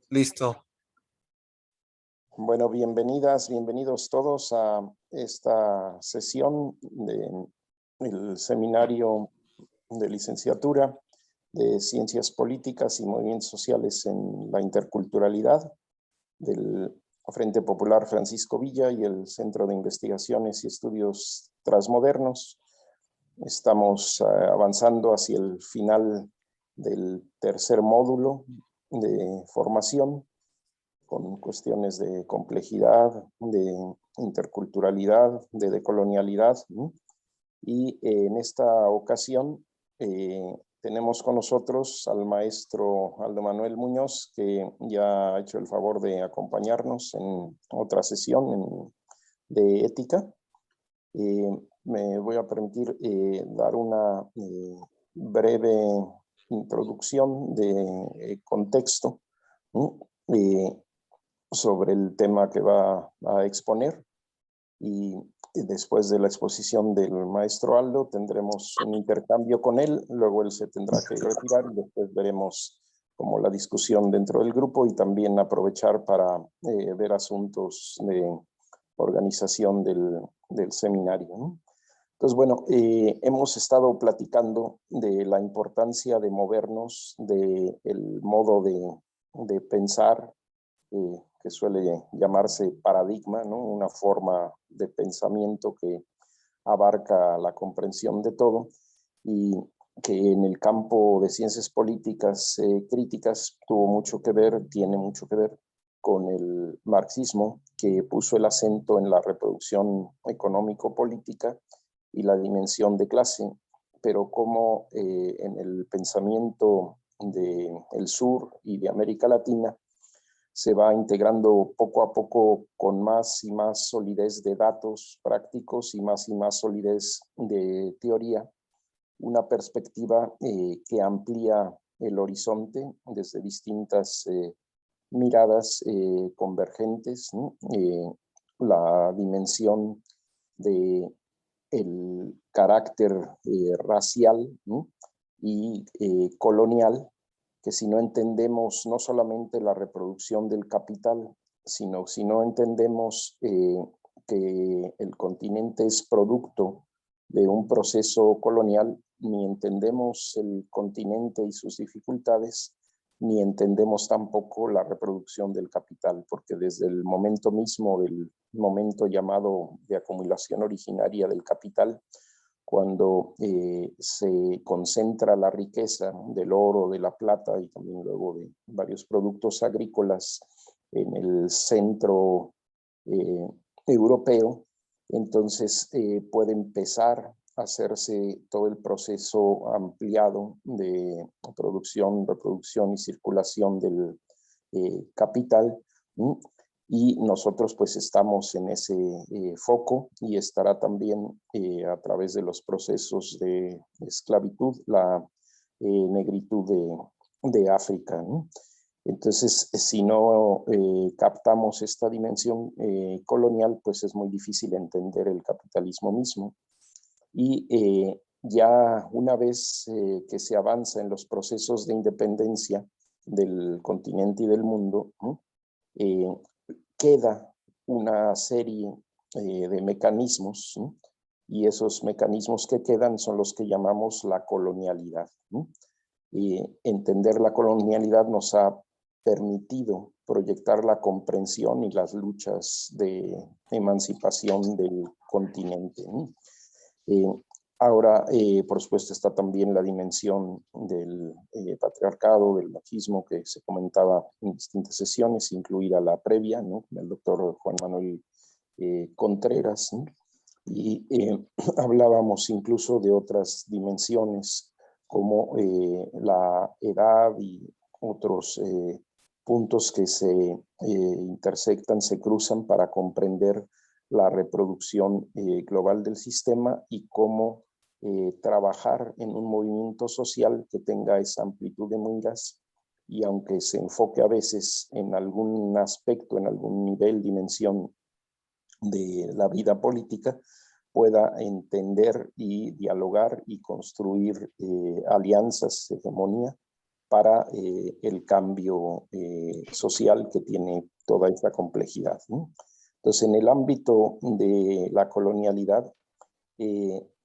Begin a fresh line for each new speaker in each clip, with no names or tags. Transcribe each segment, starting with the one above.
Listo.
Bueno, bienvenidos todos a esta sesión del seminario de licenciatura de Ciencias Políticas y Movimientos Sociales en la Interculturalidad del Frente Popular Francisco Villa y el Centro de Investigaciones y Estudios Transmodernos. Estamos avanzando hacia el final del tercer módulo de formación, con cuestiones de complejidad, de interculturalidad, de decolonialidad, ¿no? Y en esta ocasión tenemos con nosotros al maestro Aldo Manuel Muñoz, que ya ha hecho el favor de acompañarnos en otra sesión de ética. Me voy a permitir dar una breve introducción de contexto, ¿no? Sobre el tema que va a exponer, y después de la exposición del maestro Aldo tendremos un intercambio con él, luego él se tendrá que retirar y después veremos como la discusión dentro del grupo y también aprovechar para ver asuntos de organización del seminario, ¿no? Entonces, bueno, hemos estado platicando de la importancia de movernos del modo de pensar que suele llamarse paradigma, ¿no? Una forma de pensamiento que abarca la comprensión de todo y que en el campo de ciencias políticas críticas tiene mucho que ver con el marxismo, que puso el acento en la reproducción económico-política y la dimensión de clase, pero como en el pensamiento del sur y de América Latina se va integrando poco a poco con más y más solidez de datos prácticos y más solidez de teoría, una perspectiva que amplía el horizonte desde distintas miradas convergentes, ¿no? La dimensión de el carácter racial, ¿no? Y colonial, que si no entendemos no solamente la reproducción del capital, sino si no entendemos que el continente es producto de un proceso colonial, ni entendemos el continente y sus dificultades, ni entendemos tampoco la reproducción del capital, porque desde el momento mismo del momento llamado de acumulación originaria del capital, cuando se concentra la riqueza del oro, de la plata y también luego de varios productos agrícolas en el centro europeo, entonces puede empezar a hacerse todo el proceso ampliado de producción, reproducción y circulación del capital, ¿no? Y nosotros pues estamos en ese foco y estará también a través de los procesos de esclavitud, la negritud de África, ¿no? Entonces, si no captamos esta dimensión colonial, pues es muy difícil entender el capitalismo mismo. Y ya una vez que se avanza en los procesos de independencia del continente y del mundo, ¿no? Queda una serie de mecanismos, ¿no? Y esos mecanismos que quedan son los que llamamos la colonialidad, ¿no? Entender la colonialidad nos ha permitido proyectar la comprensión y las luchas de emancipación del continente, ¿no? Ahora, por supuesto, está también la dimensión del patriarcado, del machismo que se comentaba en distintas sesiones, incluida la previa, ¿no? Del doctor Juan Manuel Contreras, ¿no? Y hablábamos incluso de otras dimensiones como la edad y otros puntos que se intersectan, se cruzan para comprender la reproducción global del sistema y cómo trabajar en un movimiento social que tenga esa amplitud de miras y aunque se enfoque a veces en algún aspecto, en algún nivel, dimensión de la vida política, pueda entender y dialogar y construir alianzas, hegemonía para el cambio social que tiene toda esta complejidad, ¿no? Entonces, en el ámbito de la colonialidad,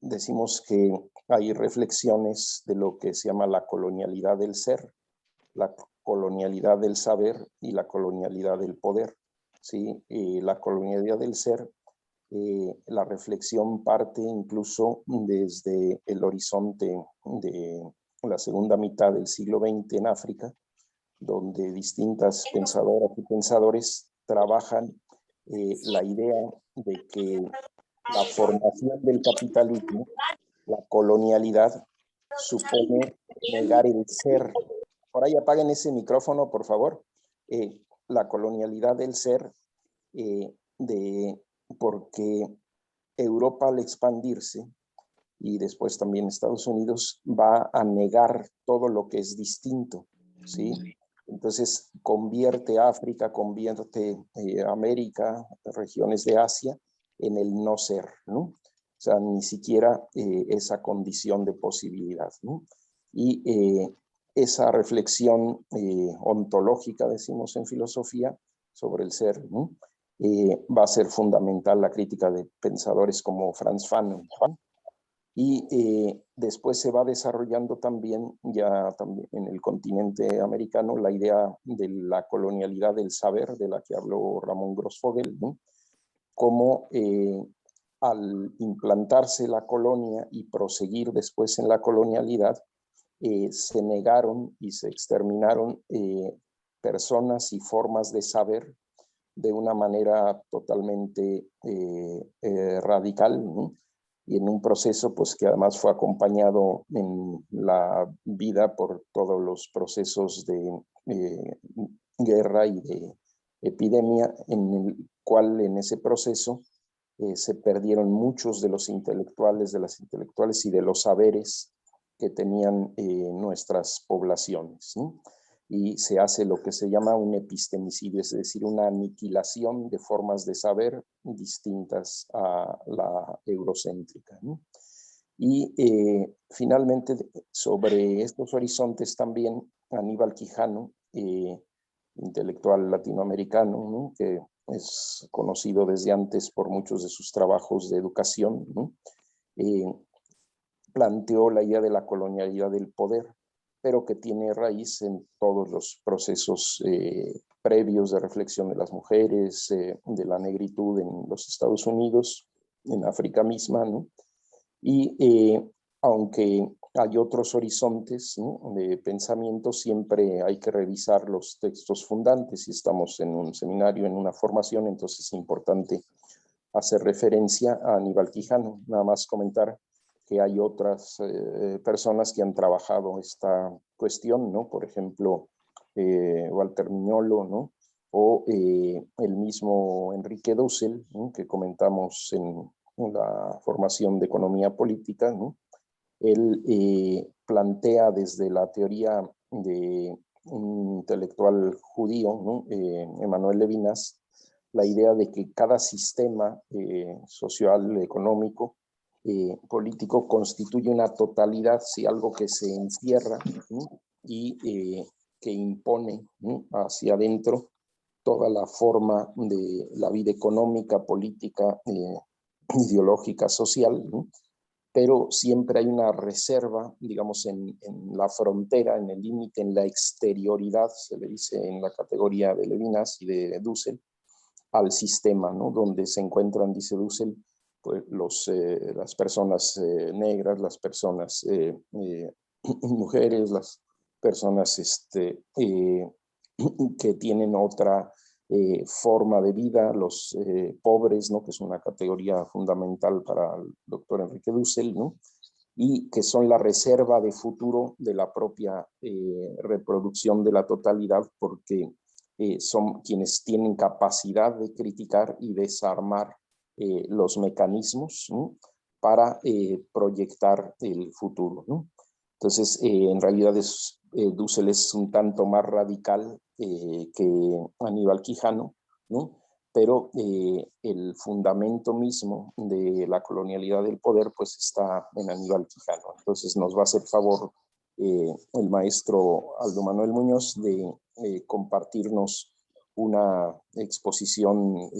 decimos que hay reflexiones de lo que se llama la colonialidad del ser, la colonialidad del saber y la colonialidad del poder, ¿sí? La colonialidad del ser, la reflexión parte incluso desde el horizonte de la segunda mitad del siglo XX en África, donde distintas pensadoras y pensadores trabajan la idea de que la formación del capitalismo, la colonialidad, supone negar el ser. Por ahí apaguen ese micrófono, por favor. La colonialidad del ser, porque Europa al expandirse, y después también Estados Unidos, va a negar todo lo que es distinto, ¿sí? Entonces convierte África, convierte América, regiones de Asia, en el no ser, ¿no? O sea, ni siquiera esa condición de posibilidad, ¿no? Y esa reflexión ontológica, decimos en filosofía, sobre el ser, ¿no? Va a ser fundamental la crítica de pensadores como Frantz Fanon, ¿no? Y después se va desarrollando también, ya también en el continente americano, la idea de la colonialidad del saber, de la que habló Ramón Grossfogel, ¿no? Como al implantarse la colonia y proseguir después en la colonialidad, se negaron y se exterminaron personas y formas de saber de una manera totalmente radical, ¿no? Y en un proceso pues que además fue acompañado en la vida por todos los procesos de guerra y de epidemia, en el cual en ese proceso se perdieron muchos de los intelectuales, de las intelectuales y de los saberes que tenían nuestras poblaciones, ¿no? Y se hace lo que se llama un epistemicidio, es decir, una aniquilación de formas de saber distintas a la eurocéntrica, ¿no? Y finalmente, sobre estos horizontes también, Aníbal Quijano, intelectual latinoamericano, ¿no? Que es conocido desde antes por muchos de sus trabajos de educación, ¿no? Planteó la idea de la colonialidad del poder, pero que tiene raíz en todos los procesos previos de reflexión de las mujeres, de la negritud en los Estados Unidos, en África misma, ¿no? Y aunque hay otros horizontes, ¿no?, de pensamiento, siempre hay que revisar los textos fundantes. Si estamos en un seminario, en una formación, entonces es importante hacer referencia a Aníbal Quijano. Nada más comentar que hay otras personas que han trabajado esta cuestión, ¿no? Por ejemplo, Walter Miñolo, ¿no? O el mismo Enrique Dussel, ¿no?, que comentamos en la formación de economía política, ¿no? Él plantea desde la teoría de un intelectual judío, ¿no?, Emmanuel Levinas, la idea de que cada sistema social, económico, político constituye una totalidad, si algo que se encierra, ¿no?, y que impone, ¿no?, hacia adentro toda la forma de la vida económica, política, ideológica, social, ¿no? Pero siempre hay una reserva, digamos, en la frontera, en el límite, en la exterioridad, se le dice en la categoría de Levinas y de Dussel, al sistema, ¿no? Donde se encuentran, dice Dussel, pues las personas negras, las personas mujeres, las personas que tienen otra forma de vida, los pobres, ¿no?, que es una categoría fundamental para el doctor Enrique Dussel, ¿no?, y que son la reserva de futuro de la propia reproducción de la totalidad, porque son quienes tienen capacidad de criticar y desarmar los mecanismos, ¿no?, para proyectar el futuro, ¿no? Entonces, en realidad Dussel es un tanto más radical que Aníbal Quijano, ¿no? Pero el fundamento mismo de la colonialidad del poder pues está en Aníbal Quijano. Entonces nos va a hacer favor el maestro Aldo Manuel Muñoz de compartirnos una exposición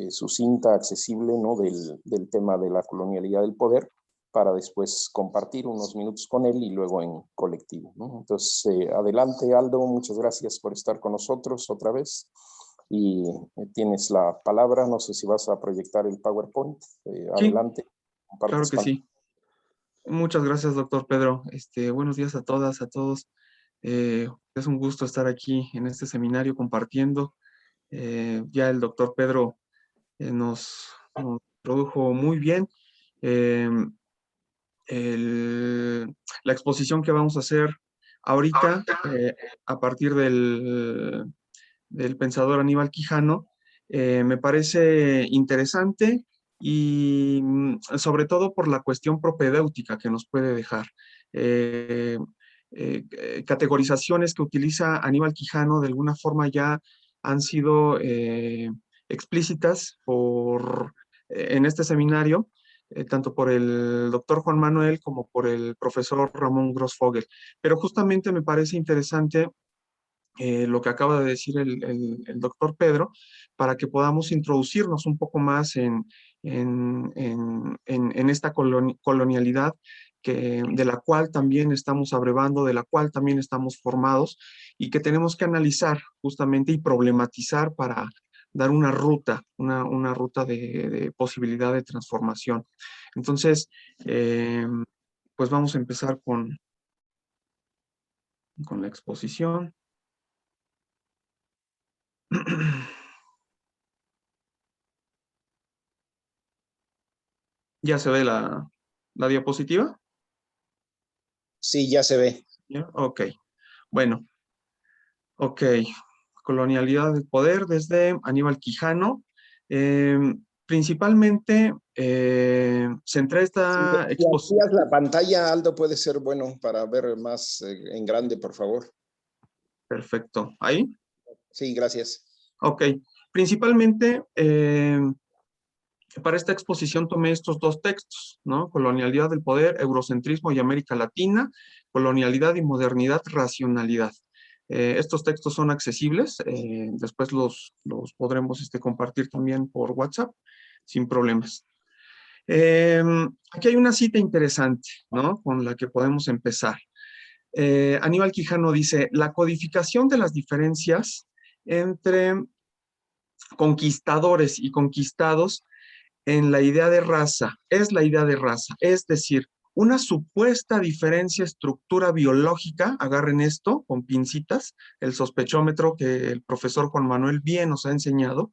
sucinta, accesible, ¿no? del tema de la colonialidad del poder, para después compartir unos minutos con él y luego en colectivo, ¿no? Entonces, adelante, Aldo, muchas gracias por estar con nosotros otra vez. Y tienes la palabra, no sé si vas a proyectar el PowerPoint.
Sí,
adelante.
claro que sí. Muchas gracias, doctor Pedro. Buenos días a todas, a todos. Es un gusto estar aquí en este seminario compartiendo. Ya el doctor Pedro nos introdujo muy bien. Eh, la exposición que vamos a hacer ahorita, a partir del pensador Aníbal Quijano, me parece interesante y sobre todo por la cuestión propedéutica que nos puede dejar. Categorizaciones que utiliza Aníbal Quijano de alguna forma ya han sido explícitas en este seminario, tanto por el doctor Juan Manuel como por el profesor Ramón Grossfogel. Pero justamente me parece interesante lo que acaba de decir el doctor Pedro, para que podamos introducirnos un poco más en esta colonialidad de la cual también estamos abrevando, de la cual también estamos formados y que tenemos que analizar justamente y problematizar para dar una ruta, una ruta de posibilidad de transformación. Entonces, pues vamos a empezar con la exposición. ¿Ya se ve la diapositiva?
Sí, ya se ve.
¿Ya? Ok. Bueno, ok. Colonialidad del poder desde Aníbal Quijano. Eh, Principalmente centré esta
Si
exposición.
amplías la pantalla, Aldo, puede ser bueno para ver más en grande, por favor.
Perfecto. ¿Ahí?
Sí, gracias.
Ok. Principalmente para esta exposición tomé estos dos textos, ¿no? Colonialidad del poder, eurocentrismo y América Latina, colonialidad y modernidad, racionalidad. Estos textos son accesibles, después los podremos compartir también por WhatsApp, sin problemas. Aquí hay una cita interesante, ¿no? Con la que podemos empezar. Aníbal Quijano dice, la codificación de las diferencias entre conquistadores y conquistados en la idea de raza, es la idea de raza, es decir, una supuesta diferencia estructura biológica, agarren esto con pincitas, el sospechómetro que el profesor Juan Manuel bien nos ha enseñado,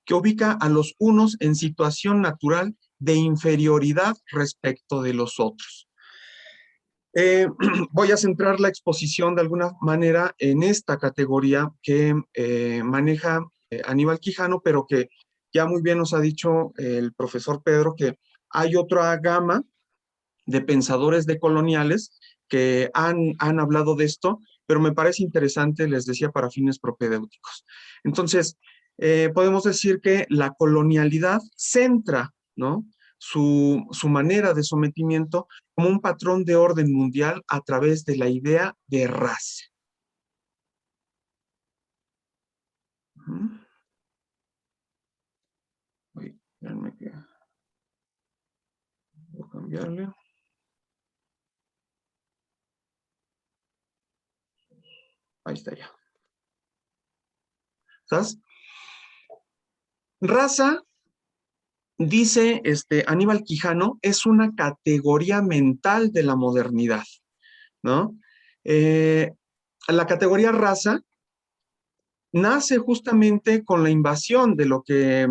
que ubica a los unos en situación natural de inferioridad respecto de los otros. Voy a centrar la exposición de alguna manera en esta categoría que maneja Aníbal Quijano, pero que ya muy bien nos ha dicho el profesor Pedro que hay otra gama de pensadores decoloniales que han hablado de esto, pero me parece interesante, les decía, para fines propedéuticos. Entonces, podemos decir que la colonialidad centra, ¿no?, su manera de sometimiento como un patrón de orden mundial a través de la idea de raza. Voy a cambiarle. Ahí está ya. ¿Sabes? Raza, dice Aníbal Quijano, es una categoría mental de la modernidad, ¿no? La categoría raza nace justamente con la invasión de lo que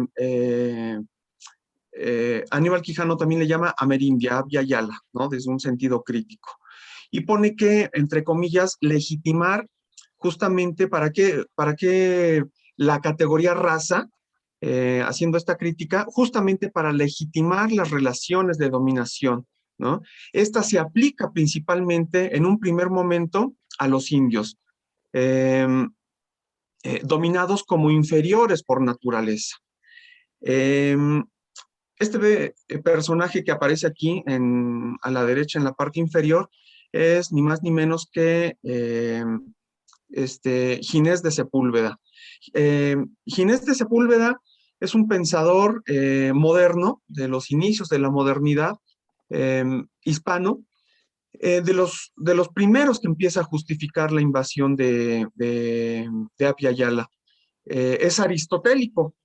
Aníbal Quijano también le llama Amerindia, Abya Yala, ¿no? Desde un sentido crítico. Y pone que, entre comillas, legitimar justamente para qué la categoría raza, haciendo esta crítica, justamente para legitimar las relaciones de dominación, ¿no? Esta se aplica principalmente en un primer momento a los indios, dominados como inferiores por naturaleza. Este personaje que aparece aquí a la derecha en la parte inferior es ni más ni menos que Ginés de Sepúlveda. Ginés de Sepúlveda es un pensador moderno, de los inicios de la modernidad, hispano, de los primeros que empieza a justificar la invasión de Apia Yala. Es aristotélico.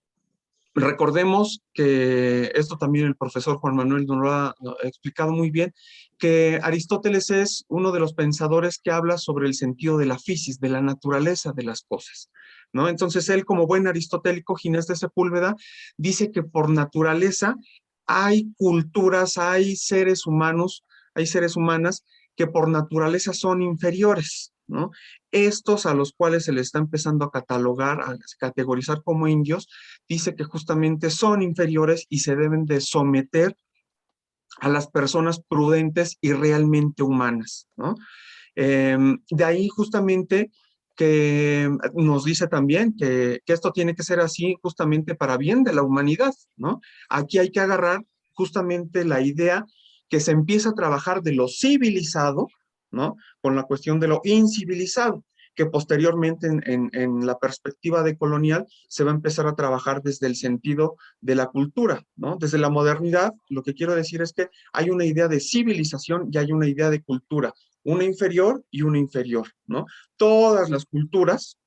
Recordemos que esto también el profesor Juan Manuel nos lo ha explicado muy bien, que Aristóteles es uno de los pensadores que habla sobre el sentido de la fisis, de la naturaleza de las cosas, ¿no? Entonces él, como buen aristotélico, Ginés de Sepúlveda, dice que por naturaleza hay culturas, hay seres humanos, hay seres humanas que por naturaleza son inferiores, ¿no? Estos a los cuales se les está empezando a catalogar, a categorizar como indios, dice que justamente son inferiores y se deben de someter a las personas prudentes y realmente humanas, ¿no? De ahí justamente que nos dice también que esto tiene que ser así justamente para bien de la humanidad, ¿no? Aquí hay que agarrar justamente la idea que se empieza a trabajar de lo civilizado, ¿no? Con la cuestión de lo incivilizado, que posteriormente en la perspectiva de colonial se va a empezar a trabajar desde el sentido de la cultura, ¿no? Desde la modernidad, lo que quiero decir es que hay una idea de civilización y hay una idea de cultura, una inferior y una inferior, ¿no? Todas las culturas,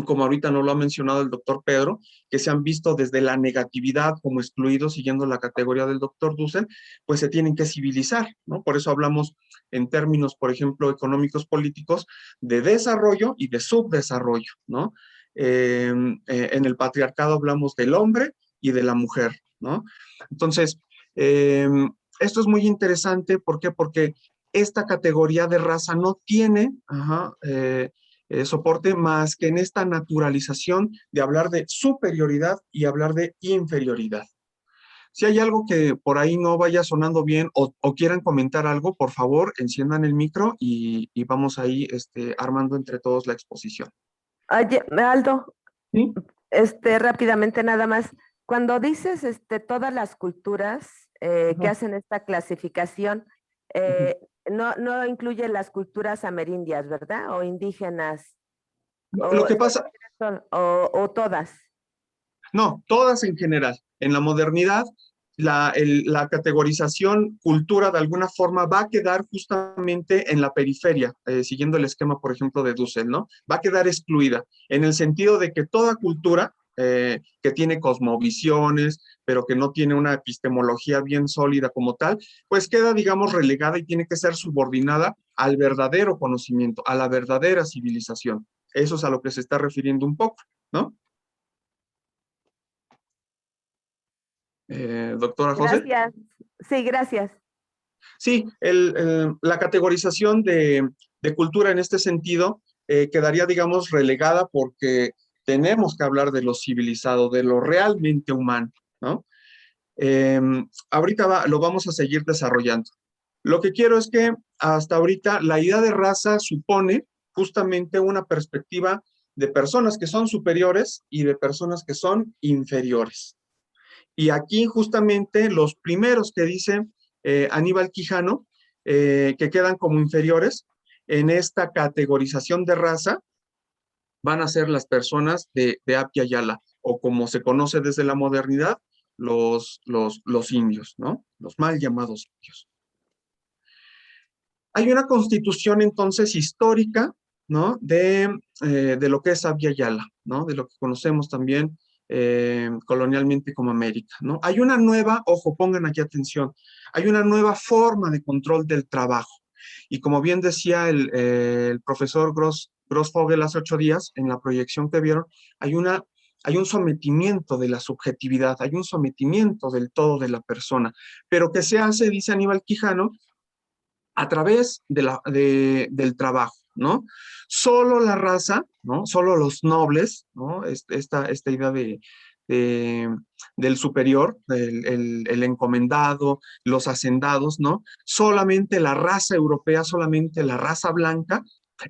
como ahorita nos lo ha mencionado el doctor Pedro, que se han visto desde la negatividad como excluidos, siguiendo la categoría del doctor Dussel, pues se tienen que civilizar, ¿no? Por eso hablamos en términos, por ejemplo, económicos políticos, de desarrollo y de subdesarrollo, ¿no? En el patriarcado hablamos del hombre y de la mujer, ¿no? Entonces, eh, esto es muy interesante, ¿por qué? Porque esta categoría de raza no tiene, soporte más que en esta naturalización de hablar de superioridad y hablar de inferioridad. Si hay algo que por ahí no vaya sonando bien o quieran comentar algo, por favor, enciendan el micro y vamos ahí armando entre todos la exposición.
Oye, Aldo,
¿Sí?
rápidamente nada más, cuando dices todas las culturas que hacen esta clasificación, no incluye las culturas amerindias, ¿verdad? O indígenas,
Lo que pasa,
o todas.
no, todas en general. En la modernidad, la categorización cultura de alguna forma va a quedar justamente en la periferia, siguiendo el esquema, por ejemplo, de Dussel, ¿no? Va a quedar excluida, en el sentido de que toda cultura que tiene cosmovisiones, pero que no tiene una epistemología bien sólida como tal, pues queda, digamos, relegada y tiene que ser subordinada al verdadero conocimiento, a la verdadera civilización. Eso es a lo que se está refiriendo un poco, ¿no? Doctora José.
Gracias. Sí, gracias.
Sí, la categorización de cultura en este sentido quedaría, digamos, relegada porque tenemos que hablar de lo civilizado, de lo realmente humano, ¿no? Eh, ahorita lo vamos a seguir desarrollando. Lo que quiero es que hasta ahorita la idea de raza supone justamente una perspectiva de personas que son superiores y de personas que son inferiores. Y aquí justamente los primeros que dice Aníbal Quijano, que quedan como inferiores en esta categorización de raza, van a ser las personas de Apia Yala, o como se conoce desde la modernidad, los indios, ¿no? Los mal llamados indios. Hay una constitución entonces histórica, ¿no? De lo que es Abya Yala, ¿no? De lo que conocemos también colonialmente como América, ¿no? Hay una nueva, ojo, pongan aquí atención, hay una nueva forma de control del trabajo. Y como bien decía el profesor Grossfogel hace 8 días, en la proyección que vieron, hay un sometimiento de la subjetividad, hay un sometimiento del todo de la persona, pero que se hace, dice Aníbal Quijano, a través del trabajo, ¿no? Solo la raza, ¿no? Solo los nobles, ¿no? Esta idea del superior, el encomendado, los hacendados, ¿no? Solamente la raza europea, solamente la raza blanca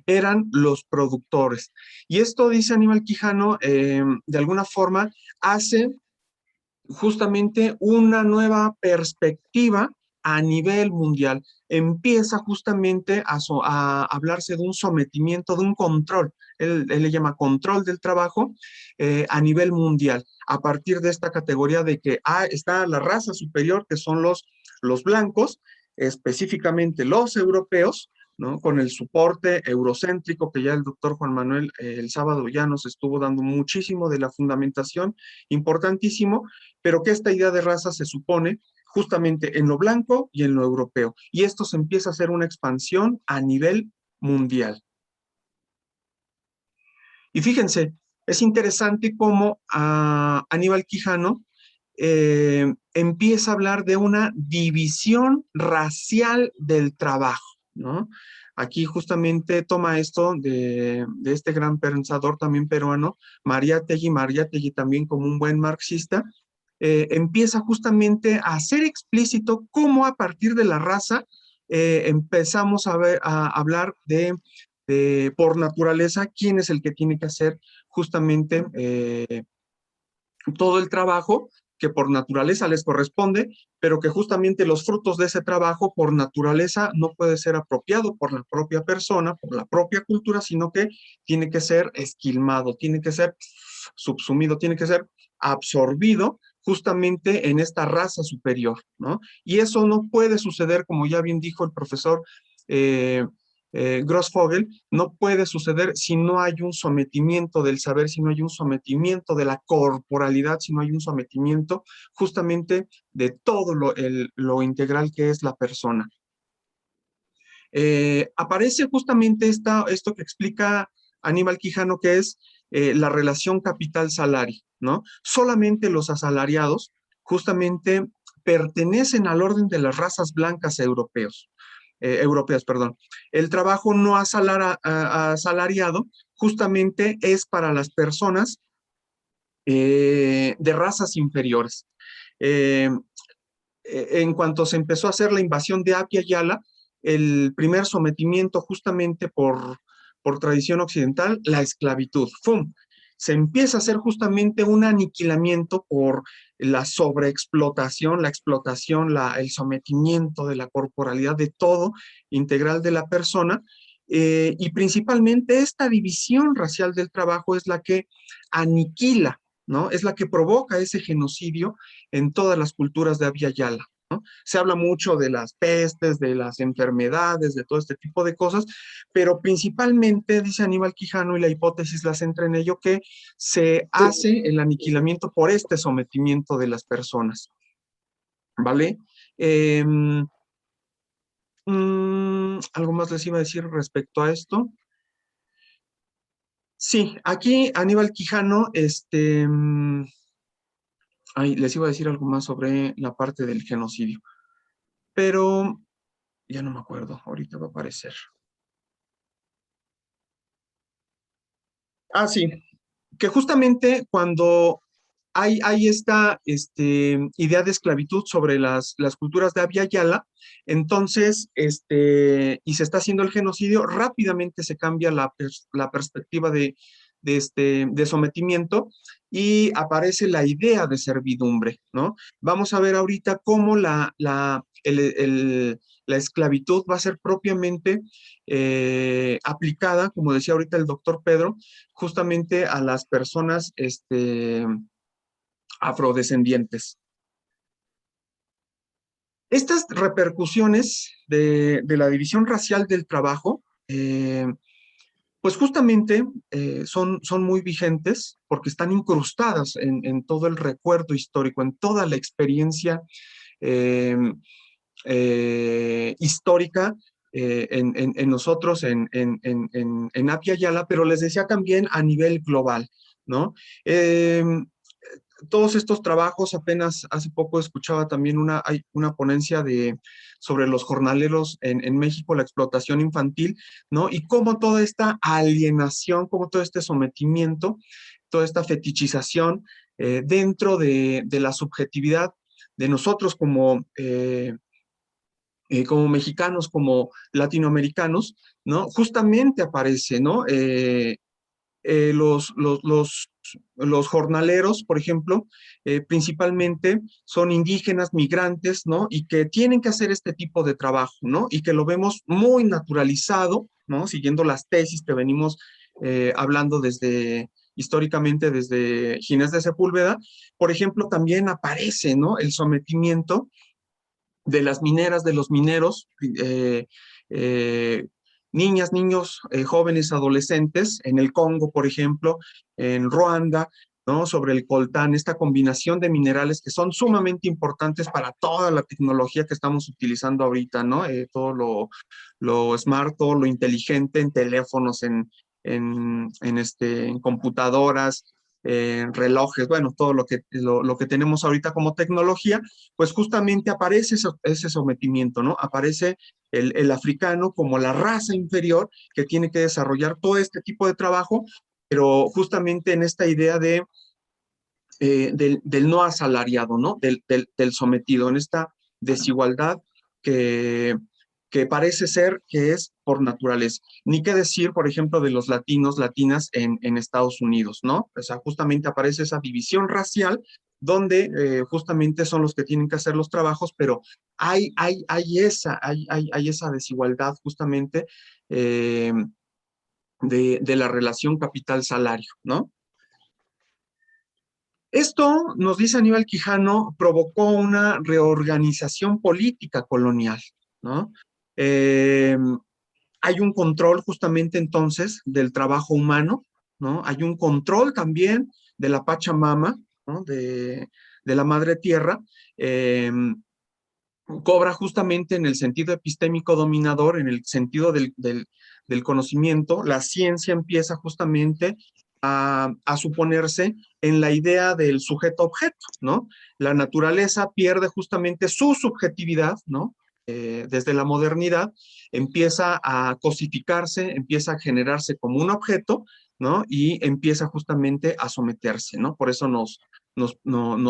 eran los productores. Y esto, dice Aníbal Quijano, de alguna forma hace justamente una nueva perspectiva a nivel mundial. Empieza justamente a hablarse de un sometimiento, de un control. Él le llama control del trabajo a nivel mundial, a partir de esta categoría de que está la raza superior, que son los blancos, específicamente los europeos, ¿no? Con el soporte eurocéntrico que ya el doctor Juan Manuel el sábado ya nos estuvo dando muchísimo de la fundamentación, importantísimo, pero que esta idea de raza se supone justamente en lo blanco y en lo europeo. Y esto se empieza a hacer una expansión a nivel mundial. Y fíjense, es interesante cómo Aníbal Quijano empieza a hablar de una división racial del trabajo, ¿no? Aquí justamente toma esto de este gran pensador también peruano, Mariátegui también como un buen marxista, empieza justamente a hacer explícito cómo a partir de la raza empezamos a hablar por naturaleza quién es el que tiene que hacer justamente todo el trabajo que por naturaleza les corresponde, pero que justamente los frutos de ese trabajo por naturaleza no puede ser apropiado por la propia persona, por la propia cultura, sino que tiene que ser esquilmado, tiene que ser subsumido, tiene que ser absorbido justamente en esta raza superior, ¿no? Y eso no puede suceder, como ya bien dijo el profesor Grossfogel, no puede suceder si no hay un sometimiento del saber, si no hay un sometimiento de la corporalidad, si no hay un sometimiento justamente de todo lo integral que es la persona. Aparece justamente esto que explica Aníbal Quijano, que es la relación capital-salario, ¿no? Solamente los asalariados justamente pertenecen al orden de las razas blancas europeas. El trabajo no asalariado justamente es para las personas de razas inferiores. En cuanto se empezó a hacer la invasión de Apia Yala, el primer sometimiento justamente por tradición occidental, la esclavitud. ¡Fum! Se empieza a hacer justamente un aniquilamiento por la sobreexplotación, la explotación, el sometimiento de la corporalidad de todo integral de la persona, y principalmente esta división racial del trabajo es la que aniquila, ¿no? Es la que provoca ese genocidio en todas las culturas de Abya Yala, ¿no? Se habla mucho de las pestes, de las enfermedades, de todo este tipo de cosas, pero principalmente, dice Aníbal Quijano, y la hipótesis la centra en ello, que se hace el aniquilamiento por este sometimiento de las personas, ¿vale? ¿Algo más les iba a decir respecto a esto? Sí, aquí Aníbal Quijano, les iba a decir algo más sobre la parte del genocidio, pero ya no me acuerdo, ahorita va a aparecer. Sí, que justamente cuando hay esta idea de esclavitud sobre las culturas de Abya Yala, entonces, y se está haciendo el genocidio, rápidamente se cambia la perspectiva de sometimiento y aparece la idea de servidumbre, ¿no? Vamos a ver ahorita cómo la esclavitud va a ser propiamente aplicada, como decía ahorita el doctor Pedro, justamente a las personas afrodescendientes. Estas repercusiones de la división racial del trabajo, pues justamente son muy vigentes porque están incrustadas en todo el recuerdo histórico, en toda la experiencia histórica en nosotros, en Apia Yala, pero les decía también a nivel global, ¿no? Todos estos trabajos, apenas hace poco escuchaba también hay una ponencia sobre los jornaleros en México, la explotación infantil, ¿no? Y cómo toda esta alienación, cómo todo este sometimiento, toda esta fetichización dentro de la subjetividad de nosotros como mexicanos, como latinoamericanos, ¿no? Justamente aparece, ¿no? los jornaleros, por ejemplo, principalmente son indígenas, migrantes, ¿no? Y que tienen que hacer este tipo de trabajo, ¿no? Y que lo vemos muy naturalizado, ¿no? Siguiendo las tesis que venimos hablando históricamente desde Ginés de Sepúlveda. Por ejemplo, también aparece, ¿no? El sometimiento de las mineras, de los mineros, niñas, niños, jóvenes, adolescentes, en el Congo, por ejemplo, en Ruanda, ¿no? Sobre el coltán, esta combinación de minerales que son sumamente importantes para toda la tecnología que estamos utilizando ahorita, ¿no? Todo lo smart, todo lo inteligente en teléfonos, en computadoras, relojes, bueno, todo lo que tenemos ahorita como tecnología, pues justamente aparece ese sometimiento, ¿no? Aparece el africano como la raza inferior que tiene que desarrollar todo este tipo de trabajo, pero justamente en esta idea del no asalariado, ¿no? Del sometido, en esta desigualdad que, que parece ser que es por naturaleza. Ni qué decir, por ejemplo, de los latinos, latinas en Estados Unidos, ¿no? O sea, justamente aparece esa división racial donde justamente son los que tienen que hacer los trabajos, pero hay esa desigualdad justamente eh, de la relación capital-salario, ¿no? Esto, nos dice Aníbal Quijano, provocó una reorganización política colonial, ¿no? Eh, Hay un control justamente entonces del trabajo humano, ¿no? Hay un control también de la Pachamama, ¿no? De la Madre Tierra. Cobra justamente en el sentido epistémico dominador, en el sentido del conocimiento. La ciencia empieza justamente a suponerse en la idea del sujeto-objeto, ¿no? La naturaleza pierde justamente su subjetividad, ¿no? Desde la modernidad, empieza a cosificarse, empieza a generarse como un objeto, ¿no? Y empieza justamente a someterse, ¿no? Por eso nos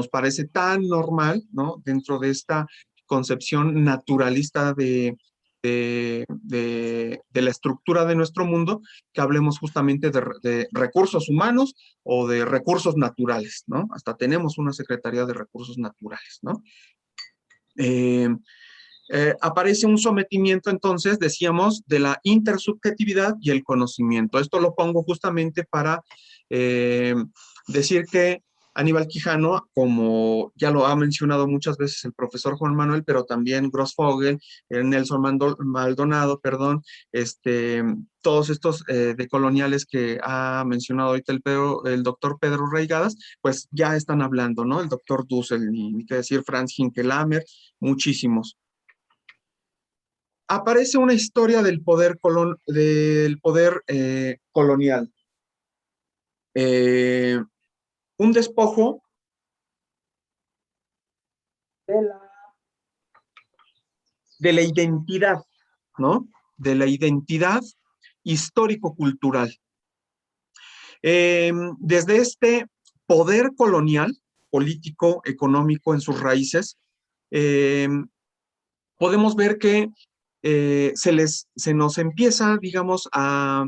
parece tan normal, ¿no? Dentro de esta concepción naturalista de la estructura de nuestro mundo, que hablemos justamente de recursos humanos o de recursos naturales, ¿no? Hasta tenemos una Secretaría de Recursos Naturales, ¿no? Aparece un sometimiento, entonces, decíamos, de la intersubjetividad y el conocimiento. Esto lo pongo justamente para decir que Aníbal Quijano, como ya lo ha mencionado muchas veces el profesor Juan Manuel, pero también Grossfogel, Nelson Maldonado, perdón, todos estos decoloniales que ha mencionado ahorita el doctor Pedro Reigadas, pues ya están hablando, ¿no? El doctor Dussel, ni qué decir, Franz Hinkelamer, muchísimos. Aparece una historia del poder colonial. Un despojo de la identidad, ¿no? De la identidad histórico-cultural. Desde este poder colonial, político, económico en sus raíces, podemos ver que se nos empieza, digamos, a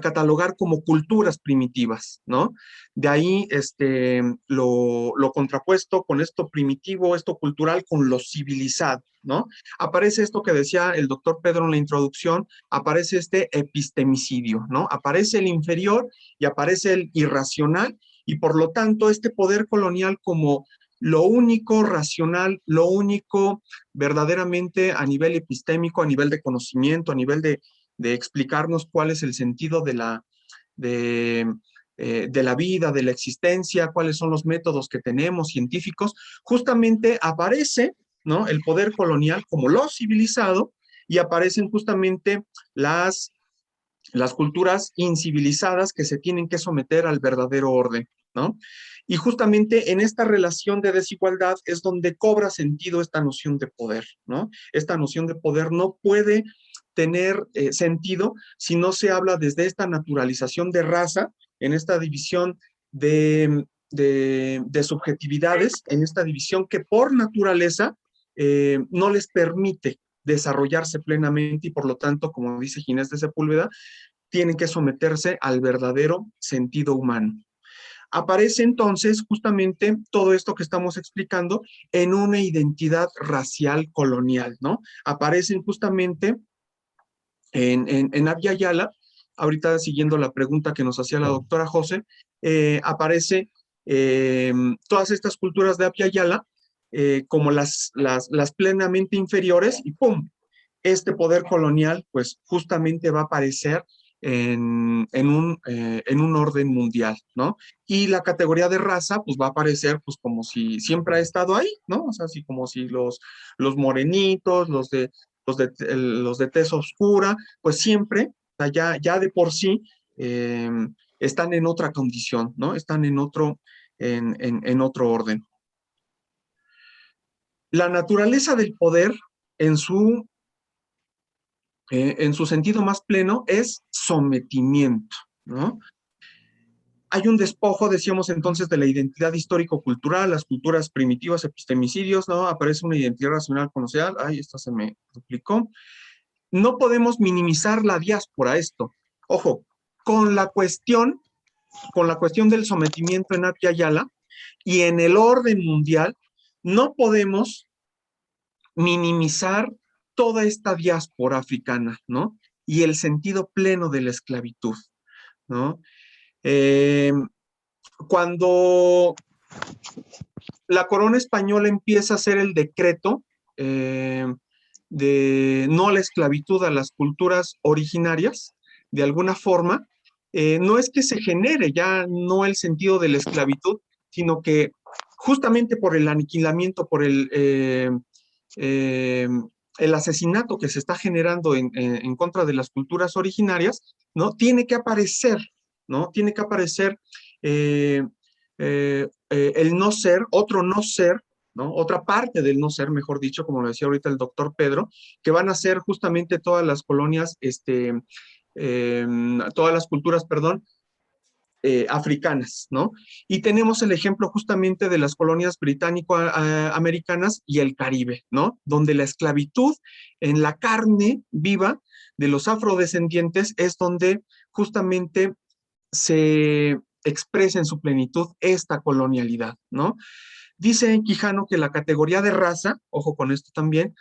catalogar como culturas primitivas, ¿no? De ahí lo contrapuesto con esto primitivo, esto cultural, con lo civilizado, ¿no? Aparece esto que decía el doctor Pedro en la introducción, aparece este epistemicidio, ¿no? Aparece el inferior y aparece el irracional, y por lo tanto este poder colonial como lo único racional, lo único verdaderamente a nivel epistémico, a nivel de conocimiento, a nivel de explicarnos cuál es el sentido de la vida, de la existencia, cuáles son los métodos que tenemos científicos, justamente aparece, ¿no? El poder colonial como lo civilizado, y aparecen justamente las culturas incivilizadas que se tienen que someter al verdadero orden, ¿no? Y justamente en esta relación de desigualdad es donde cobra sentido esta noción de poder, ¿no? Esta noción de poder no puede tener sentido si no se habla desde esta naturalización de raza, en esta división de subjetividades, en esta división que por naturaleza no les permite desarrollarse plenamente, y por lo tanto, como dice Ginés de Sepúlveda, tienen que someterse al verdadero sentido humano. Aparece entonces justamente todo esto que estamos explicando en una identidad racial colonial, ¿no? Aparecen justamente en Abya Yala, ahorita siguiendo la pregunta que nos hacía la doctora José, aparece todas estas culturas de Abya Yala como las plenamente inferiores y ¡pum! Este poder colonial pues justamente va a aparecer en un orden mundial, ¿no? Y la categoría de raza pues va a aparecer pues como si siempre ha estado ahí, ¿no? O sea, así como si los morenitos, los de tez oscura, pues siempre, o sea, ya de por sí, están en otra condición, ¿no? Están en otro orden. La naturaleza del poder en su sentido más pleno es sometimiento, ¿no? Hay un despojo, decíamos entonces, de la identidad histórico-cultural, las culturas primitivas, epistemicidios, ¿no? Aparece una identidad racional conocial. Ay, esta se me duplicó. No podemos minimizar la diáspora, esto. Ojo, con la cuestión del sometimiento en Abya Yala y en el orden mundial, no podemos minimizar toda esta diáspora africana, ¿no? Y el sentido pleno de la esclavitud, ¿no? Cuando la corona española empieza a hacer el decreto de no la esclavitud a las culturas originarias, de alguna forma, no es que se genere ya no el sentido de la esclavitud, sino que justamente por el aniquilamiento, por el asesinato que se está generando en contra de las culturas originarias, ¿no? Tiene que aparecer, ¿no? Tiene que aparecer el no ser, otro no ser, ¿no? Otra parte del no ser, mejor dicho, como lo decía ahorita el doctor Pedro, que van a ser justamente todas las colonias, todas las culturas, perdón, africanas, ¿no? Y tenemos el ejemplo justamente de las colonias británico-americanas y el Caribe, ¿no? Donde la esclavitud en la carne viva de los afrodescendientes es donde justamente se expresa en su plenitud esta colonialidad, ¿no? Dice Quijano que la categoría de raza, ojo con esto también,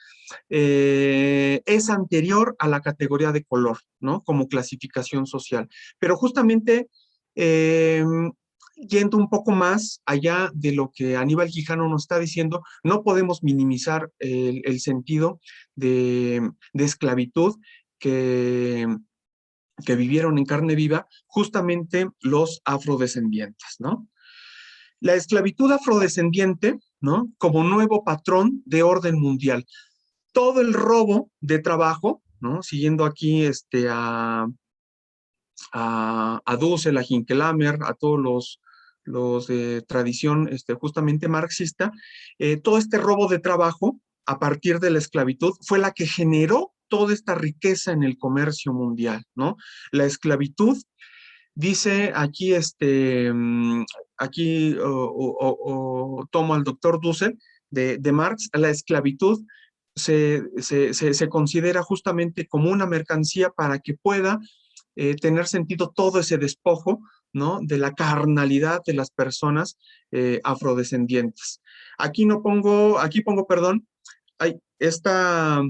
es anterior a la categoría de color, ¿no? Como clasificación social. Pero justamente eh, yendo un poco más allá de lo que Aníbal Quijano nos está diciendo, no podemos minimizar el sentido de esclavitud que vivieron en carne viva justamente los afrodescendientes, ¿no? La esclavitud afrodescendiente, ¿no? Como nuevo patrón de orden mundial. Todo el robo de trabajo, ¿no? Siguiendo aquí a Dussel, a Hinkelhammer, a todos los de tradición justamente marxista, todo este robo de trabajo a partir de la esclavitud fue la que generó toda esta riqueza en el comercio mundial, ¿no? La esclavitud, dice aquí, aquí tomo al doctor Dussel de Marx, la esclavitud se considera justamente como una mercancía para que pueda tener sentido todo ese despojo, ¿no? De la carnalidad de las personas afrodescendientes. Aquí pongo, perdón, hay esta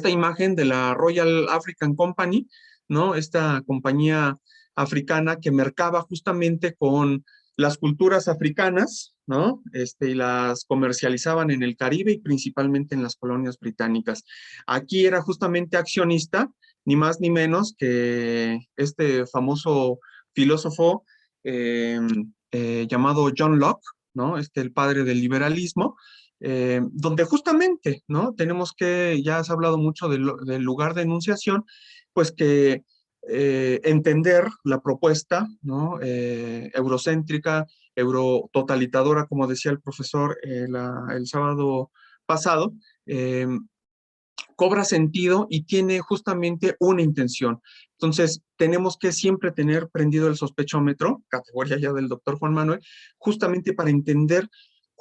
imagen de la Royal African Company, ¿no? Esta compañía africana que mercaba justamente con las culturas africanas, ¿no? Y las comercializaban en el Caribe y principalmente en las colonias británicas. Aquí era justamente accionista, ni más ni menos que este famoso filósofo llamado John Locke, ¿no? El padre del liberalismo, donde justamente, ¿no? Tenemos que, ya has hablado mucho del lugar de enunciación, pues que entender la propuesta, ¿no? Eurocéntrica, eurototalizadora, como decía el profesor el sábado pasado, cobra sentido y tiene justamente una intención. Entonces, tenemos que siempre tener prendido el sospechómetro, categoría ya del doctor Juan Manuel, justamente para entender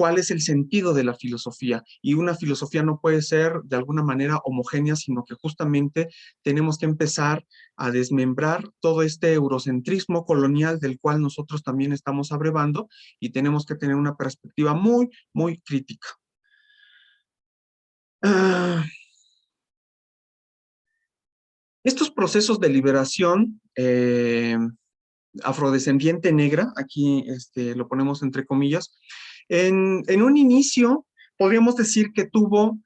cuál es el sentido de la filosofía. Y una filosofía no puede ser de alguna manera homogénea, sino que justamente tenemos que empezar a desmembrar todo este eurocentrismo colonial del cual nosotros también estamos abrevando, y tenemos que tener una perspectiva muy, muy crítica. Estos procesos de liberación afrodescendiente negra, aquí lo ponemos entre comillas, en un inicio podríamos decir que tuvo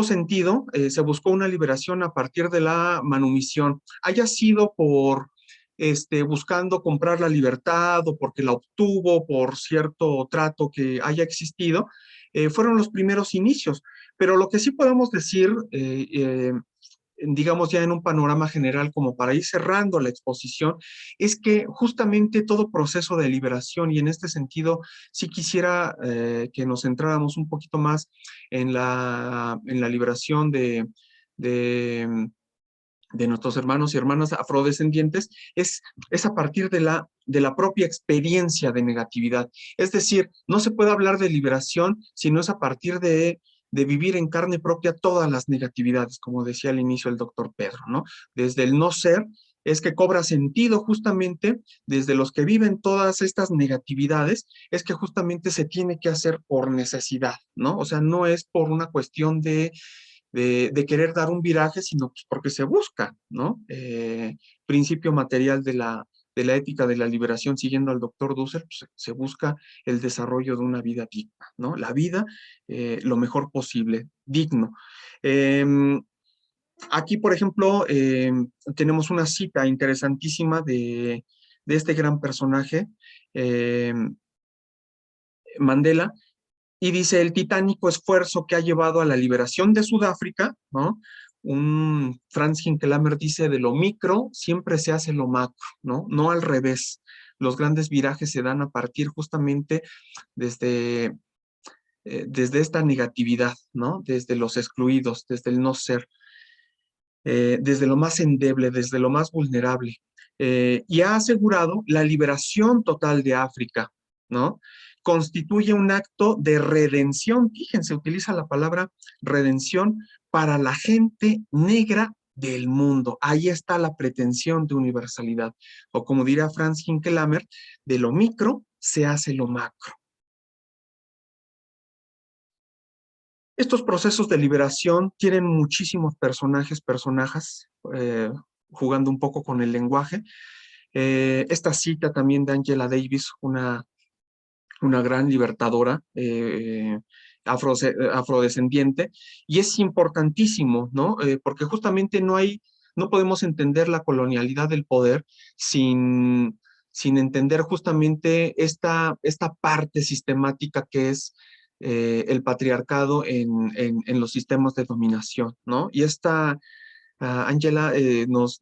sentido, se buscó una liberación a partir de la manumisión, haya sido por buscando comprar la libertad o porque la obtuvo por cierto trato que haya existido, fueron los primeros inicios. Pero lo que sí podemos decir, digamos ya en un panorama general como para ir cerrando la exposición, es que justamente todo proceso de liberación, y en este sentido sí quisiera que nos centráramos un poquito más en la liberación de nuestros hermanos y hermanas afrodescendientes, es a partir de la propia experiencia de negatividad. Es decir, no se puede hablar de liberación si no es a partir de vivir en carne propia todas las negatividades, como decía al inicio el doctor Pedro, ¿no? Desde el no ser es que cobra sentido justamente, desde los que viven todas estas negatividades, es que justamente se tiene que hacer por necesidad, ¿no? O sea, no es por una cuestión de querer dar un viraje, sino pues porque se busca, ¿no? Principio material de la ética de la liberación, siguiendo al doctor Dussel, pues, se busca el desarrollo de una vida digna, ¿no? La vida lo mejor posible, digno. Aquí, por ejemplo, tenemos una cita interesantísima de este gran personaje, Mandela, y dice: el titánico esfuerzo que ha llevado a la liberación de Sudáfrica, ¿no? Un Franz Hinkelamer dice: de lo micro siempre se hace lo macro, ¿no? No al revés. Los grandes virajes se dan a partir justamente desde, desde esta negatividad, ¿no? Desde los excluidos, desde el no ser, desde lo más endeble, desde lo más vulnerable. Y ha asegurado la liberación total de África, ¿no? Constituye un acto de redención, fíjense, utiliza la palabra redención para la gente negra del mundo. Ahí está la pretensión de universalidad. O como dirá Franz Hinkelamer, de lo micro se hace lo macro. Estos procesos de liberación tienen muchísimos personajes, jugando un poco con el lenguaje. Esta cita también de Angela Davis, una gran libertadora afrodescendiente, y es importantísimo, ¿no? Porque justamente no podemos entender la colonialidad del poder sin entender justamente esta parte sistemática que es el patriarcado en los sistemas de dominación, ¿no? Y esta Angela nos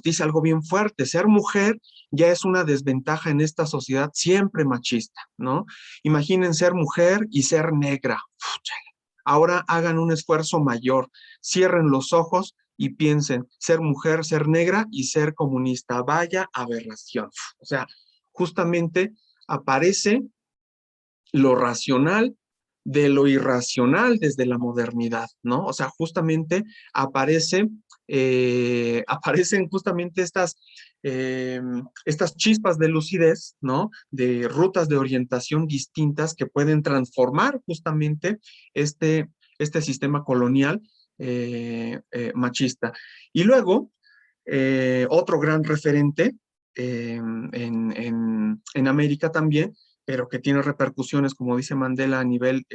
dice algo bien fuerte: ser mujer ya es una desventaja en esta sociedad siempre machista, ¿no? Imaginen ser mujer y ser negra. Ahora hagan un esfuerzo mayor, cierren los ojos y piensen: ser mujer, ser negra y ser comunista. Vaya aberración. O sea, justamente aparece lo racional de lo irracional desde la modernidad, ¿no? O sea, justamente aparecen justamente estas chispas de lucidez, ¿no? De rutas de orientación distintas que pueden transformar justamente este sistema colonial machista. Y luego, otro gran referente en América también, pero que tiene repercusiones, como dice Mandela, a nivel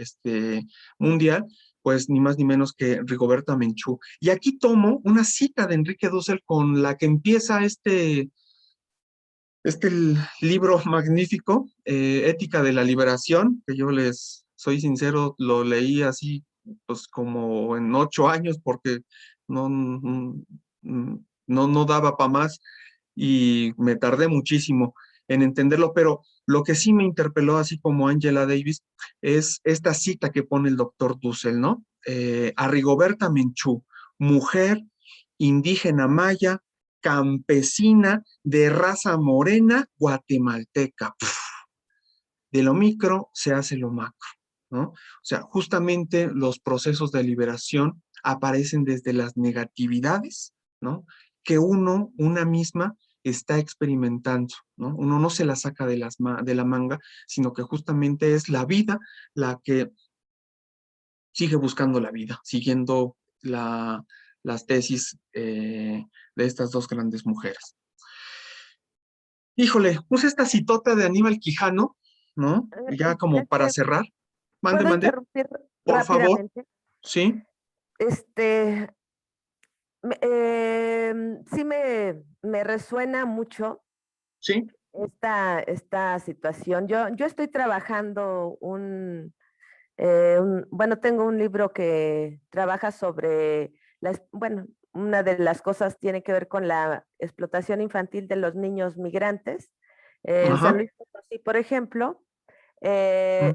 mundial, pues ni más ni menos que Rigoberta Menchú. Y aquí tomo una cita de Enrique Dussel con la que empieza este libro magnífico, Ética de la Liberación, que yo les soy sincero, lo leí así, pues como en 8 años, porque no, no daba para más, y me tardé muchísimo en entenderlo, pero lo que sí me interpeló, así como Angela Davis, es esta cita que pone el doctor Dussel, ¿no? A Rigoberta Menchú, mujer indígena maya, campesina de raza morena guatemalteca. de lo micro se hace lo macro, ¿no? O sea, justamente los procesos de liberación aparecen desde las negatividades, ¿no? Que una misma está experimentando, ¿no? Uno no se la saca de la manga, sino que justamente es la vida la que sigue buscando la vida, siguiendo las tesis de estas dos grandes mujeres. Híjole, puse esta citota de Aníbal Quijano, ¿no? Ya como para
Este,
cerrar. Mande,
¿puedo
mande,
interrumpir
por favor.
rápidamente?
Sí,
Este, sí me resuena mucho
sí.
esta situación. Yo estoy trabajando bueno, tengo un libro que trabaja sobre, bueno, una de las cosas tiene que ver con la explotación infantil de los niños migrantes. En San
Ajá.
Luis Potosí, por ejemplo,
Mm,
eh,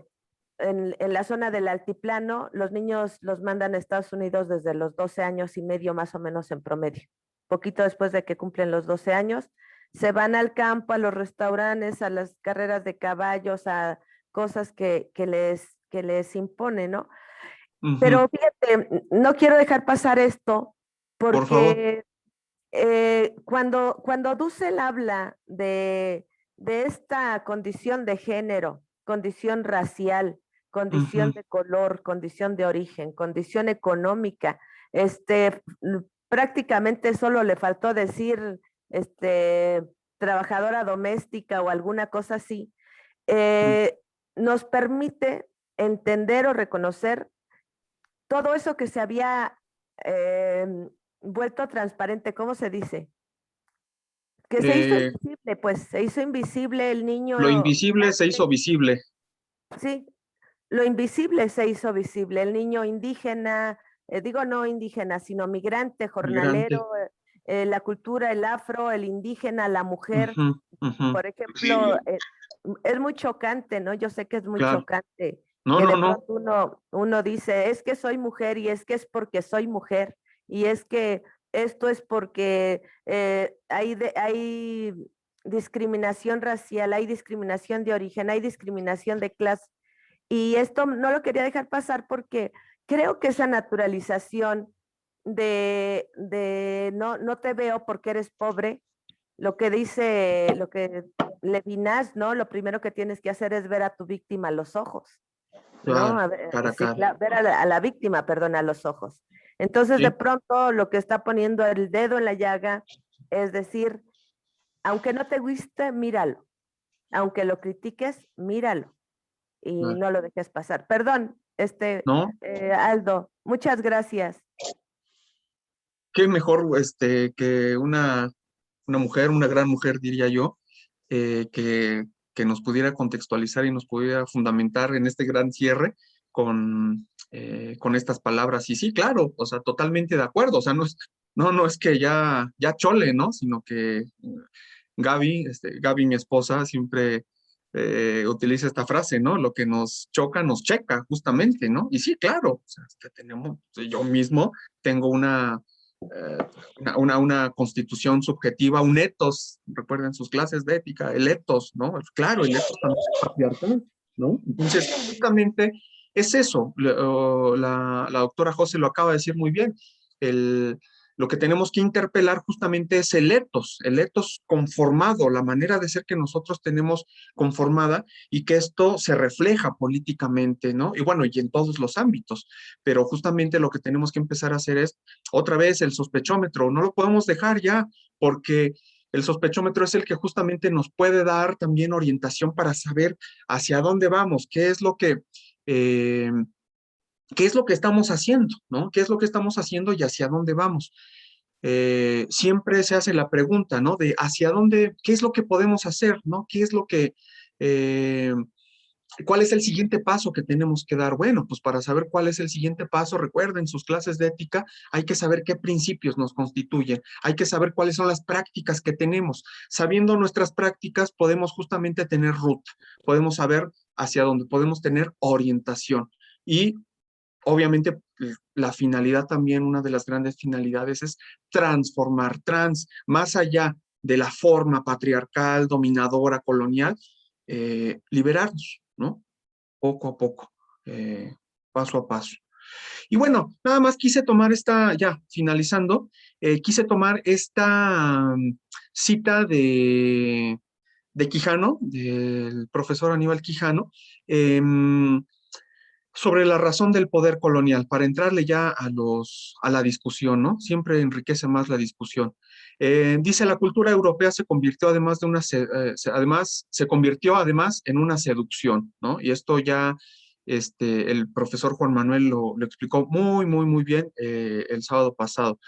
en la zona del altiplano, los niños los mandan a Estados Unidos desde los 12 años y medio más o menos en promedio. Poquito después de que cumplen los 12 años, se van al campo, a los restaurantes, a las carreras de caballos, a cosas que les imponen, ¿no?
ujú.
Pero fíjate, no quiero dejar pasar esto
Por favor.
porque cuando Dussel habla de esta condición de género, condición racial, condición
Ujú.
de color, condición de origen, condición económica, prácticamente solo le faltó decir trabajadora doméstica o alguna cosa así,
Mm.
eh, nos permite entender o reconocer todo eso que se había vuelto transparente, ¿cómo se dice? Que se hizo
Eh,
invisible, pues se hizo invisible el
lo
niño
invisible se hizo
migrante,
visible.
sí, lo invisible se hizo visible, el niño indígena, digo no indígena, sino migrante,
Migrante.
jornalero, la cultura, el afro, el indígena, la mujer,
Ujú, ujú.
por ejemplo, es muy chocante, ¿no? Yo sé que es muy
Claro.
chocante
No,
que
no,
de
no.
pronto uno dice, es que soy mujer y es que es porque soy mujer y es que esto es porque hay discriminación racial, hay discriminación de origen, hay discriminación de clase. Y esto no lo quería dejar pasar porque creo que esa naturalización de no te veo porque eres pobre, lo que Levinas, ¿no? Lo primero que tienes que hacer es ver a tu víctima a los ojos, ¿no?
Claro, cara a
Sí,
cara.
ver a la víctima, perdón, a los ojos. Entonces, de
Sí,
pronto, lo que está poniendo el dedo en la llaga es decir, aunque no te guste, míralo. Aunque lo critiques, míralo y
claro.
no lo dejes pasar. Perdón,
¿No?
Aldo, muchas gracias.
Qué mejor que una mujer, una gran mujer, diría yo, eh, que, que nos pudiera contextualizar y nos pudiera fundamentar en este gran cierre con estas palabras. Y sí, claro, o sea, totalmente de acuerdo. O sea, no es que ya chole, ¿no? Sino que Gaby, mi esposa, siempre utiliza esta frase, ¿no? Lo que nos choca, nos checa, justamente, ¿no? Y sí, claro, o sea, yo mismo tengo eh, una constitución subjetiva, un etos, recuerden sus clases de ética, el etos, ¿no? Claro, el etos también es patriarcal, ¿no? Entonces, justamente es eso, la doctora José lo acaba de decir muy bien, lo que tenemos que interpelar justamente es el etos conformado, la manera de ser que nosotros tenemos conformada y que esto se refleja políticamente, ¿no? Y bueno, y en todos los ámbitos, pero justamente lo que tenemos que empezar a hacer es otra vez el sospechómetro, no lo podemos dejar ya porque el sospechómetro es el que justamente nos puede dar también orientación para saber hacia dónde vamos, eh, qué es lo que estamos haciendo, ¿no? ¿Qué es lo que estamos haciendo y hacia dónde vamos? Siempre se hace la pregunta, ¿no? De hacia dónde, qué es lo que podemos hacer, ¿no? ¿Qué es lo eh, cuál es el siguiente paso que tenemos que dar? Bueno, pues para saber cuál es el siguiente paso, recuerden sus clases de ética, hay que saber qué principios nos constituyen, hay que saber cuáles son las prácticas que tenemos. Sabiendo nuestras prácticas, podemos justamente tener ruta, podemos saber hacia dónde, podemos tener orientación. Y obviamente la finalidad también, una de las grandes finalidades es transformar, más allá de la forma patriarcal, dominadora, colonial, liberarnos, ¿no? Poco a poco, paso a paso. Y bueno, nada más quise tomar ya finalizando, quise tomar esta cita de Quijano, del profesor Aníbal Quijano, sobre la razón del poder colonial, para entrarle ya a la discusión, ¿no? Siempre enriquece más la discusión. Dice, la cultura europea se convirtió además se convirtió además en una seducción, ¿no? Y esto ya el profesor Juan Manuel lo explicó muy bien el sábado pasado.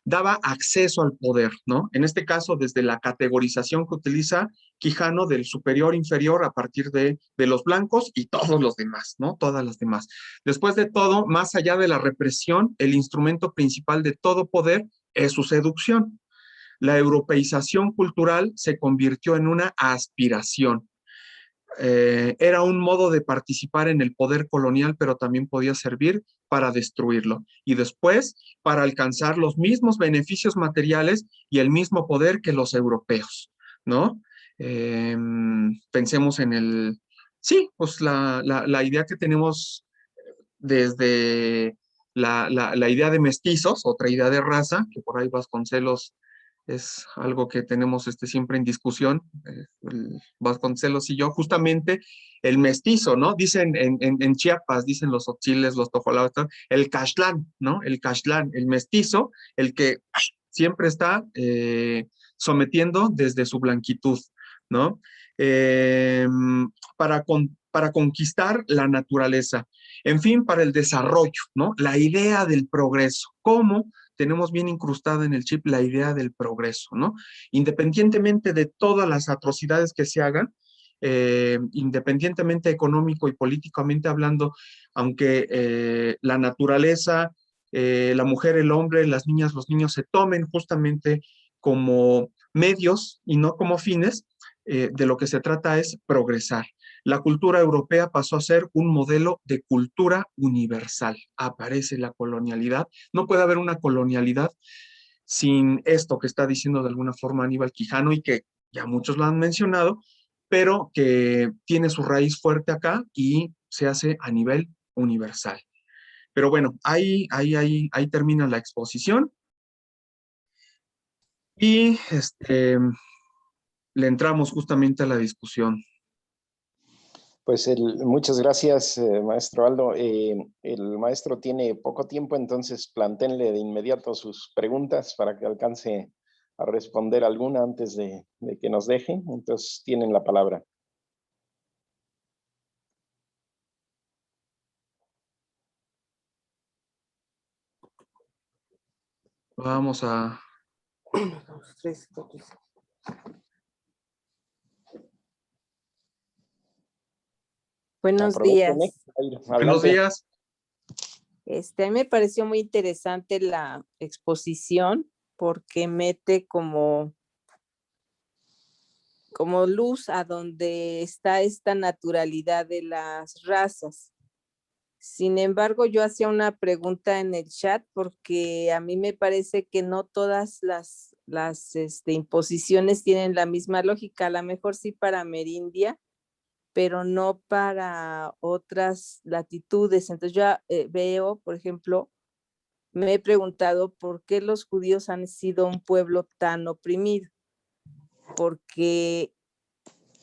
Daba acceso al poder, ¿no? En este caso, desde la categorización que utiliza Quijano del superior, inferior, a partir de los blancos y todos los demás, ¿no? Todas las demás. Después de todo, más allá de la represión, el instrumento principal de todo poder es su seducción. La europeización cultural se convirtió en una aspiración. Era un modo de participar en el poder colonial, pero también podía servir para destruirlo. Y después, para alcanzar los mismos beneficios materiales y el mismo poder que los europeos, ¿no? Pensemos en sí, pues la idea que tenemos desde la idea de mestizos, otra idea de raza, que por ahí Vasconcelos es algo que tenemos siempre en discusión, Vasconcelos y yo, justamente el mestizo, ¿no? Dicen en Chiapas, dicen los otziles, los tojolaos, el caxtlán, ¿no? El caxtlán, el mestizo, el que siempre está sometiendo desde su blanquitud, ¿no? Para conquistar la naturaleza, en fin, para el desarrollo, ¿no? La idea del progreso, ¿cómo? Tenemos bien incrustada en el chip la idea del progreso, ¿no? Independientemente de todas las atrocidades que se hagan, independientemente económico y políticamente hablando, aunque la naturaleza, la mujer, el hombre, las niñas, los niños se tomen justamente como medios y no como fines, de lo que se trata es progresar. La cultura europea pasó a ser un modelo de cultura universal. Aparece la colonialidad. No puede haber una colonialidad sin esto que está diciendo de alguna forma Aníbal Quijano y que ya muchos lo han mencionado, pero que tiene su raíz fuerte acá y se hace a nivel universal. Pero bueno, ahí termina la exposición y le entramos justamente a la discusión.
Pues muchas gracias, maestro Aldo. El maestro tiene poco tiempo, entonces plantéenle de inmediato sus preguntas para que alcance a responder alguna antes de que nos deje. Entonces tienen la palabra.
Vamos a...
Buenos días.
Buenos días.
A mí me pareció muy interesante la exposición porque mete como luz a donde está esta naturalidad de las razas. Sin embargo, yo hacía una pregunta en el chat porque a mí me parece que no todas las imposiciones tienen la misma lógica. A lo mejor sí para Amerindia, pero no para otras latitudes. Entonces yo veo, por ejemplo, me he preguntado por qué los judíos han sido un pueblo tan oprimido. Porque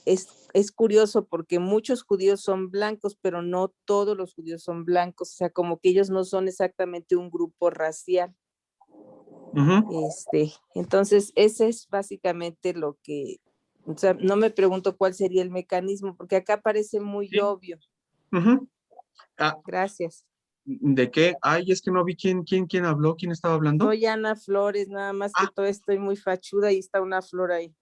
es curioso, porque muchos judíos son blancos, pero no todos los judíos son blancos. O sea, como que ellos no son exactamente un grupo racial. Entonces, ese es básicamente lo que... O sea, no me pregunto cuál sería el mecanismo, porque acá parece muy obvio. Gracias.
¿De qué? Ay, es que no vi quién habló, quién estaba hablando.
Soy Ana Flores, nada más que todavía estoy muy fachuda y está una flor ahí.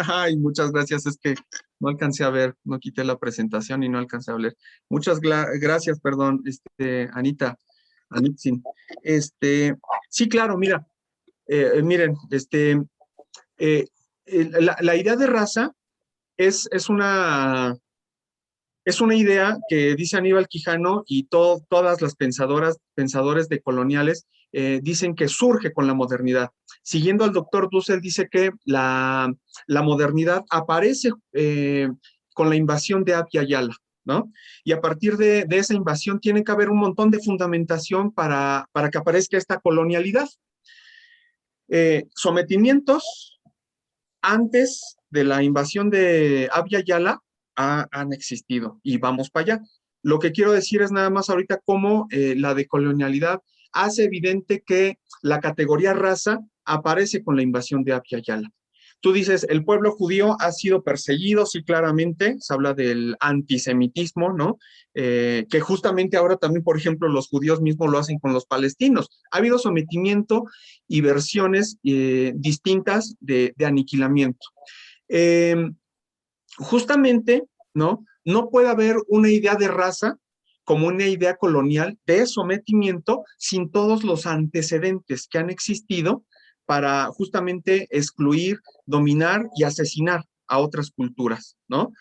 Ay, muchas gracias, es que no alcancé a ver, no quité la presentación y no alcancé a hablar. Muchas gracias, perdón, Anita, Anitzin. Sí, claro, mira, miren, la idea de raza es una idea que dice Aníbal Quijano y todas las pensadores decoloniales dicen que surge con la modernidad. Siguiendo al doctor Dussel, dice que la modernidad aparece con la invasión de Abya Yala, ¿no? Y a partir de esa invasión tiene que haber un montón de fundamentación para que aparezca esta colonialidad. Sometimientos antes de la invasión de Abya Yala han existido y vamos para allá. Lo que quiero decir es nada más ahorita cómo la decolonialidad hace evidente que la categoría raza aparece con la invasión de Abya Yala. Tú dices, el pueblo judío ha sido perseguido, sí, claramente, se habla del antisemitismo, ¿no? Que justamente ahora también, por ejemplo, los judíos mismos lo hacen con los palestinos. Ha habido sometimiento y versiones distintas de aniquilamiento. Justamente, ¿no? No puede haber una idea de raza como una idea colonial de sometimiento sin todos los antecedentes que han existido para justamente excluir, dominar y asesinar a otras culturas, ¿no?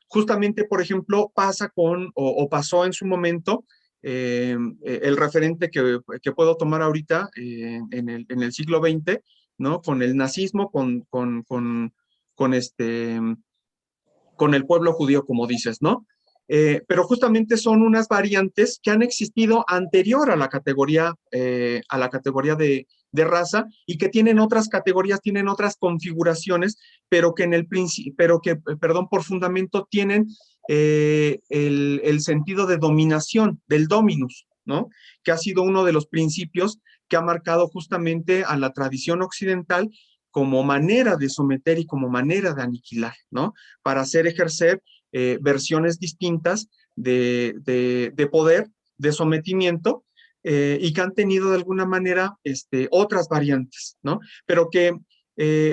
Justamente, por ejemplo, pasa o pasó en su momento el referente que puedo tomar ahorita en el siglo XX, ¿no? Con el nazismo, con el pueblo judío, como dices, ¿no? Pero justamente son unas variantes que han existido anterior a la categoría de raza y que tienen otras categorías, tienen otras configuraciones, pero que perdón, por fundamento tienen el sentido de dominación, del dominus, ¿no? Que ha sido uno de los principios que ha marcado justamente a la tradición occidental como manera de someter y como manera de aniquilar, ¿no? Para hacer ejercer versiones distintas de poder, de sometimiento, y que han tenido de alguna manera otras variantes, ¿no? Pero que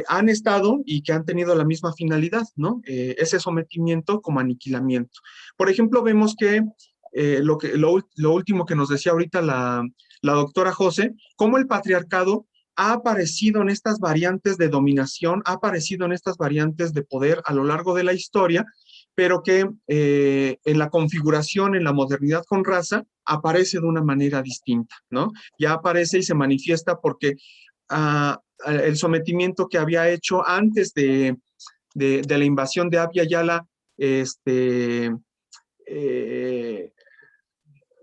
han estado y que han tenido la misma finalidad, ¿no? Ese sometimiento como aniquilamiento. Por ejemplo, vemos que lo último que nos decía ahorita la doctora José, cómo el patriarcado ha aparecido en estas variantes de dominación, ha aparecido en estas variantes de poder a lo largo de la historia, pero que en la configuración, en la modernidad con raza, aparece de una manera distinta, ¿no? Ya aparece y se manifiesta porque el sometimiento que había hecho antes de la invasión de Abya Yala,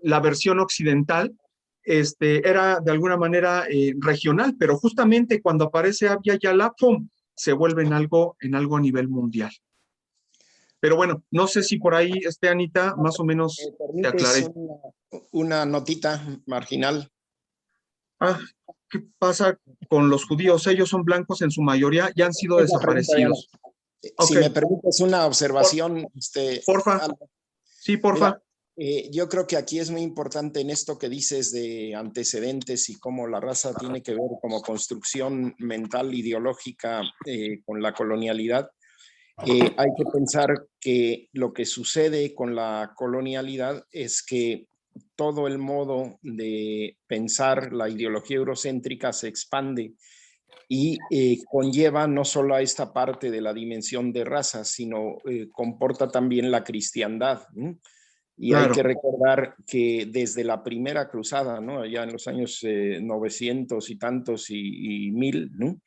la versión occidental, era de alguna manera regional, pero justamente cuando aparece Abya Yala, ¡pum!, se vuelve en algo a nivel mundial. Pero bueno, no sé si por ahí, Anita, más o menos te aclaré.
Una notita marginal.
¿Qué pasa con los judíos? Ellos son blancos en su mayoría y han sido desaparecidos.
Si me permites una observación.
Porfa. Sí, porfa.
Mira, yo creo que aquí es muy importante en esto que dices de antecedentes y cómo la raza tiene que ver como construcción mental, ideológica con la colonialidad. Hay que pensar que lo que sucede con la colonialidad es que todo el modo de pensar la ideología eurocéntrica se expande y conlleva no solo a esta parte de la dimensión de raza, sino comporta también la cristiandad, ¿no? Y claro, hay que recordar que desde la primera cruzada, ¿no?, allá en los años 900 y tantos y 1000, ¿no?,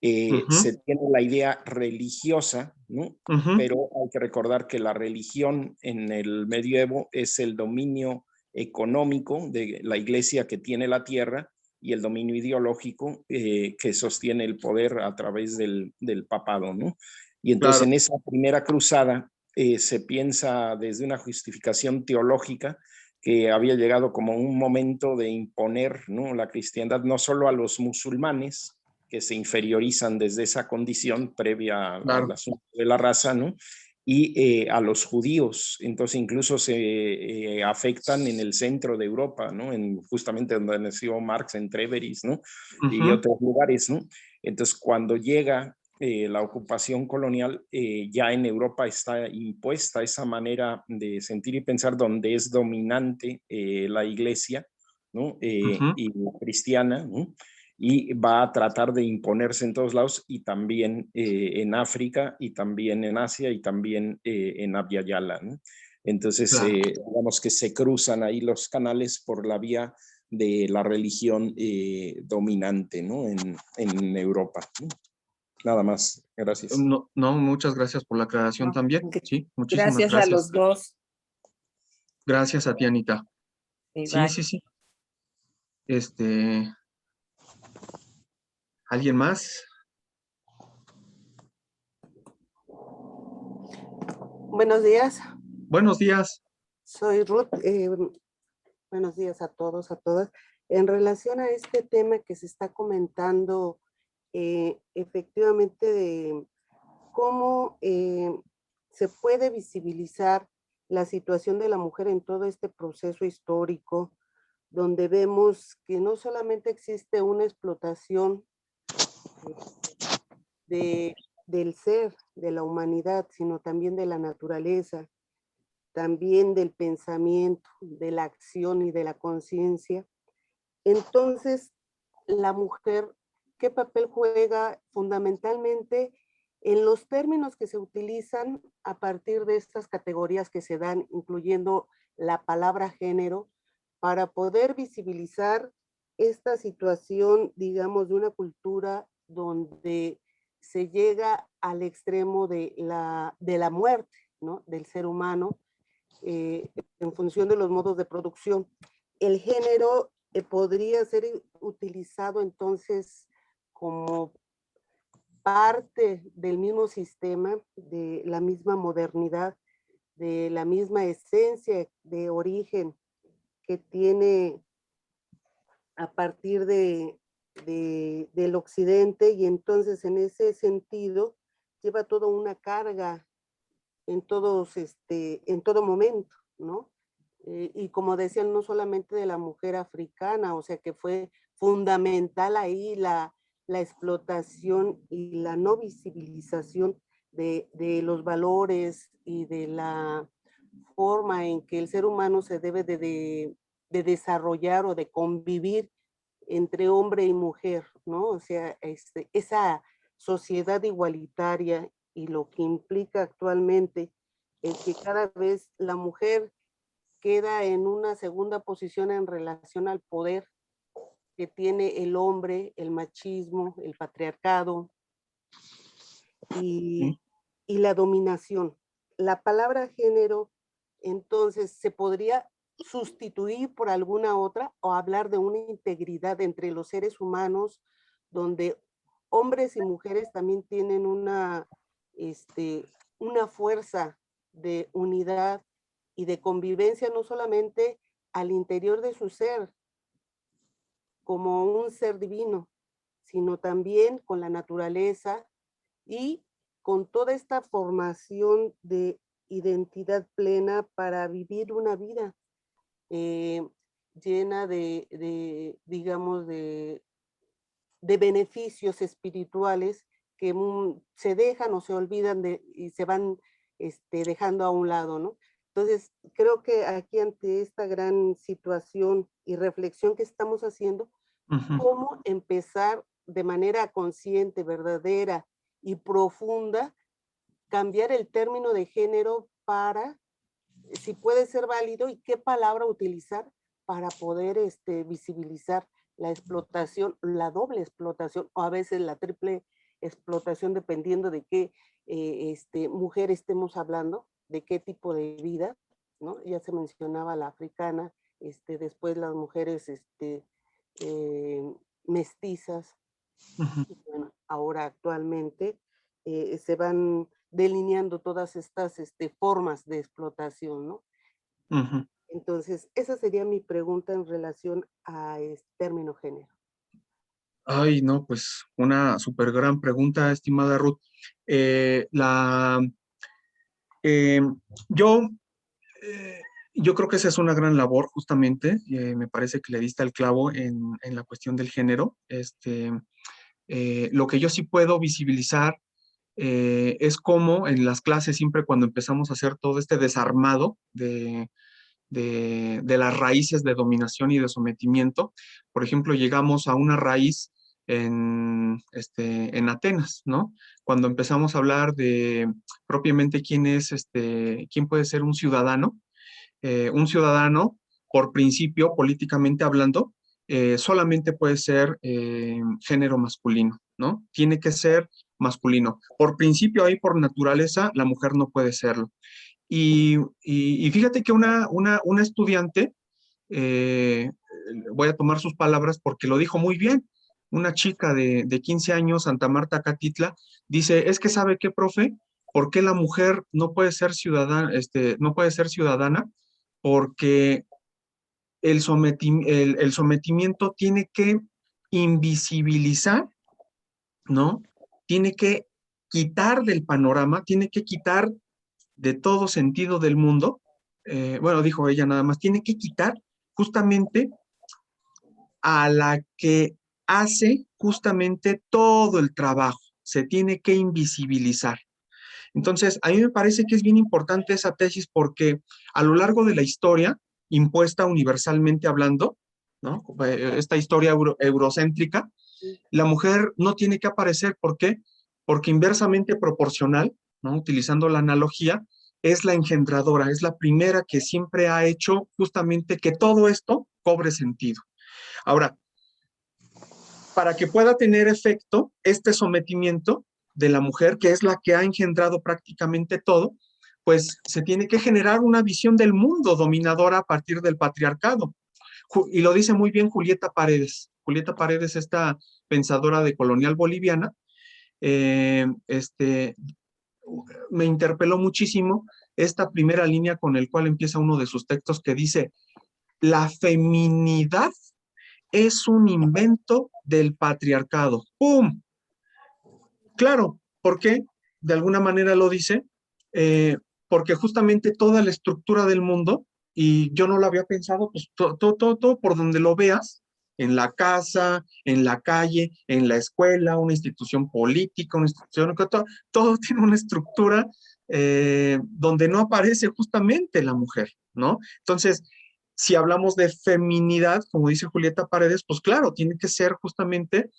se tiene la idea religiosa, ¿no? Pero hay que recordar que la religión en el medioevo es el dominio económico de la iglesia que tiene la tierra y el dominio ideológico que sostiene el poder a través del papado, ¿no? Y entonces claro, en esa primera cruzada se piensa desde una justificación teológica que había llegado como un momento de imponer, ¿no?, la cristiandad no solo a los musulmanes, que se inferiorizan desde esa condición previa al asunto de la raza, ¿no?, y a los judíos. Entonces incluso se afectan en el centro de Europa, ¿no?, justamente donde nació Marx, en Treveris, ¿no?, y otros lugares, ¿no? Entonces cuando llega la ocupación colonial, ya en Europa está impuesta esa manera de sentir y pensar donde es dominante la iglesia, ¿no?, y cristiana, ¿no?, y va a tratar de imponerse en todos lados, y también en África, y también en Asia, y también en Abya Yala, ¿no? Entonces, claro, digamos que se cruzan ahí los canales por la vía de la religión dominante, ¿no?, en Europa, ¿no? Nada más. Gracias.
No, muchas gracias por la aclaración también. Sí, muchísimas
Gracias a los dos.
Gracias a ti, Anita.
Y
Sí,
bye.
sí. ¿Alguien más?
Buenos días,
Buenos días.
soy Ruth. Buenos días a todos, a todas. En relación a este tema que se está comentando, efectivamente, de cómo se puede visibilizar la situación de la mujer en todo este proceso histórico, donde vemos que no solamente existe una explotación del ser, de la humanidad, sino también de la naturaleza, también del pensamiento, de la acción y de la conciencia. Entonces, la mujer, ¿qué papel juega fundamentalmente en los términos que se utilizan a partir de estas categorías que se dan, incluyendo la palabra género, para poder visibilizar esta situación, digamos, de una cultura donde se llega al extremo de la muerte, ¿no?, del ser humano, en función de los modos de producción? El género podría ser utilizado entonces como parte del mismo sistema, de la misma modernidad, de la misma esencia de origen que tiene a partir del occidente, y entonces en ese sentido lleva toda una carga en en todo momento, ¿no? Y como decían, no solamente de la mujer africana, o sea que fue fundamental ahí la explotación y la no visibilización de los valores y de la forma en que el ser humano se debe de desarrollar o de convivir entre hombre y mujer, ¿no? O sea, esa sociedad igualitaria y lo que implica actualmente el que cada vez la mujer queda en una segunda posición en relación al poder que tiene el hombre, el machismo, el patriarcado y, y la dominación. La palabra género, entonces, se podría sustituir por alguna otra o hablar de una integridad entre los seres humanos, donde hombres y mujeres también tienen una fuerza de unidad y de convivencia, no solamente al interior de su ser, como un ser divino, sino también con la naturaleza y con toda esta formación de identidad plena para vivir una vida llena digamos, de beneficios espirituales que se dejan o se olvidan y se van dejando a un lado, ¿no? Entonces, creo que aquí ante esta gran situación y reflexión que estamos haciendo, cómo empezar de manera consciente, verdadera y profunda, cambiar el término de género para, si puede ser válido, y qué palabra utilizar para poder visibilizar la explotación, la doble explotación, o a veces la triple explotación, dependiendo de qué mujer estemos hablando, de qué tipo de vida, ¿no? Ya se mencionaba la africana, después las mujeres mestizas, y bueno, ahora actualmente se van delineando todas estas formas de explotación, ¿no? Entonces, esa sería mi pregunta en relación a este término género.
Ay, no, pues una súper gran pregunta, estimada Ruth. Eh, la, eh, yo, eh, yo creo que esa es una gran labor, justamente. Me parece que le diste al clavo en la cuestión del género. Lo que yo sí puedo visibilizar es cómo en las clases, siempre cuando empezamos a hacer todo este desarmado de las raíces de dominación y de sometimiento. Por ejemplo, llegamos a una raíz en Atenas, ¿no? Cuando empezamos a hablar de propiamente quién puede ser un ciudadano, por principio, políticamente hablando, solamente puede ser género masculino, ¿no? Tiene que ser masculino. Por principio, ahí por naturaleza, la mujer no puede serlo. Y fíjate que una estudiante, voy a tomar sus palabras porque lo dijo muy bien, una chica de 15 años, Santa Marta Catitla, dice, es que ¿sabe qué, profe? ¿Por qué la mujer no puede ser ciudadana, no puede ser ciudadana? Porque el sometimiento tiene que invisibilizar, ¿no? Tiene que quitar del panorama, tiene que quitar de todo sentido del mundo, bueno, dijo ella nada más, tiene que quitar justamente a la que hace justamente todo el trabajo, se tiene que invisibilizar. Entonces, a mí me parece que es bien importante esa tesis porque a lo largo de la historia, impuesta universalmente hablando, ¿no? Esta historia eurocéntrica, la mujer no tiene que aparecer. ¿Por qué? Porque inversamente proporcional, ¿no? Utilizando la analogía, es la engendradora, es la primera que siempre ha hecho justamente que todo esto cobre sentido. Ahora, para que pueda tener efecto este sometimiento de la mujer, que es la que ha engendrado prácticamente todo, pues se tiene que generar una visión del mundo dominadora a partir del patriarcado. Y lo dice muy bien Julieta Paredes. Julieta Paredes, esta pensadora decolonial boliviana, me interpeló muchísimo esta primera línea con el cual empieza uno de sus textos que dice, la feminidad es un invento del patriarcado. ¡Pum! Claro, ¿por qué? De alguna manera lo dice, porque justamente toda la estructura del mundo, y yo no lo había pensado, pues todo por donde lo veas, en la casa, en la calle, en la escuela, una institución política, una institución, todo tiene una estructura donde no aparece justamente la mujer, ¿no? Entonces, si hablamos de feminidad, como dice Julieta Paredes, pues claro, tiene que ser justamente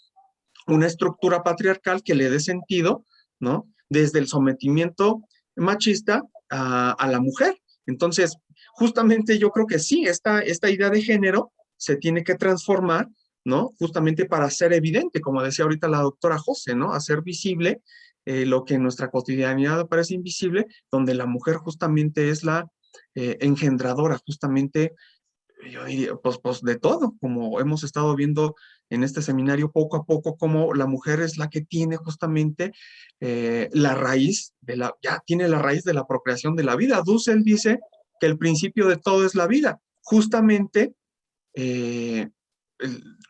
una estructura patriarcal que le dé sentido, ¿no? Desde el sometimiento machista a la mujer. Entonces, justamente yo creo que sí, esta idea de género se tiene que transformar, ¿no? Justamente para ser evidente, como decía ahorita la doctora José, ¿no? Hacer visible lo que en nuestra cotidianidad parece invisible, donde la mujer justamente es la engendradora, justamente yo diría, pues de todo, como hemos estado viendo en este seminario poco a poco, como la mujer es la que tiene justamente la raíz ya tiene la raíz de la procreación de la vida. Dussel dice que el principio de todo es la vida. Justamente, eh,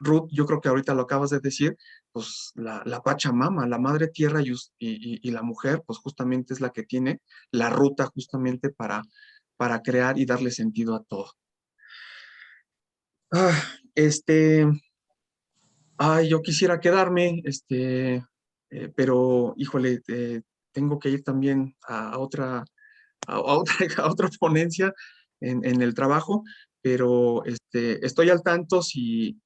Ruth, yo creo que ahorita lo acabas de decir, pues la Pachamama, la madre tierra y la mujer, pues justamente es la que tiene la ruta justamente para crear y darle sentido a todo. Ah, este, yo quisiera quedarme, pero híjole, tengo que ir también a otra, a otra ponencia en el trabajo, pero estoy al tanto si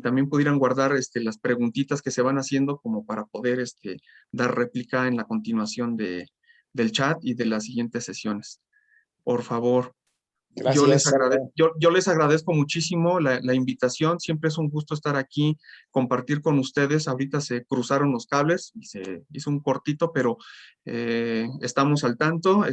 también pudieran guardar las preguntitas que se van haciendo como para poder dar réplica en la continuación del chat y de las siguientes sesiones. Por favor.
Gracias, Aldo.
Yo les agradezco muchísimo la invitación. Siempre es un gusto estar aquí, compartir con ustedes. Ahorita se cruzaron los cables y se hizo un cortito, pero estamos al tanto,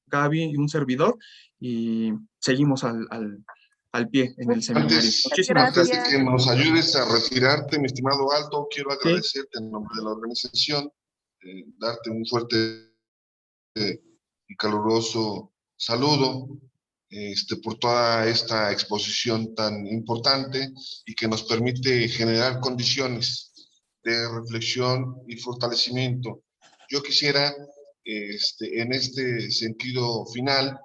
Gaby y un servidor, y seguimos al pie en el seminario. Muchísimas
Antes
gracias.
de que nos ayudes a retirarte, mi estimado Aldo, quiero
Sí.
agradecerte en nombre de la organización, darte un fuerte y caluroso saludo por toda esta exposición tan importante y que nos permite generar condiciones de reflexión y fortalecimiento. Yo quisiera, en este sentido final,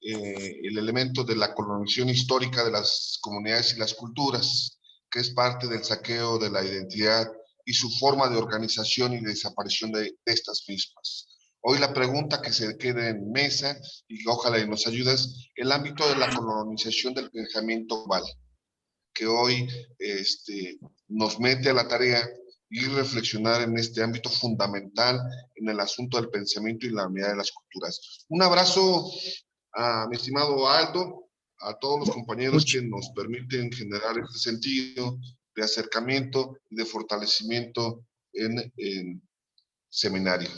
el elemento de la colonización histórica de las comunidades y las culturas, que es parte del saqueo de la identidad y su forma de organización y de desaparición de estas mismas. Hoy la pregunta que se queda en mesa, y ojalá y nos ayudes, el ámbito de la colonización del pensamiento global, que hoy nos mete a la tarea y reflexionar en este ámbito fundamental en el asunto del pensamiento y la unidad de las culturas. Un abrazo a mi estimado Aldo, a todos los compañeros que nos permiten generar este sentido de acercamiento y de fortalecimiento en seminario.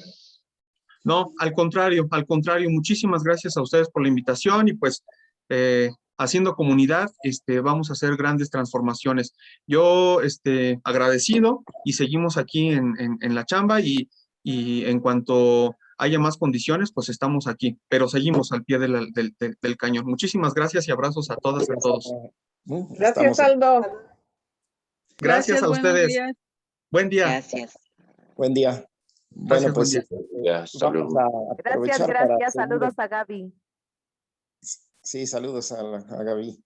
No, al contrario, muchísimas gracias a ustedes por la invitación y pues haciendo comunidad, vamos a hacer grandes transformaciones. Yo, agradecido y seguimos aquí en la chamba y en cuanto haya más condiciones, pues estamos aquí, pero seguimos al pie del cañón. Muchísimas gracias y abrazos a todas y a todos.
Gracias, Aldo.
Gracias a
buenos
ustedes.
días.
Buen día.
Gracias.
Buen día.
Gracias,
Bueno, pues
buen día.
vamos a aprovechar para
Gracias.
seguir.
Saludos a Gaby.
Sí, saludos a Gaby.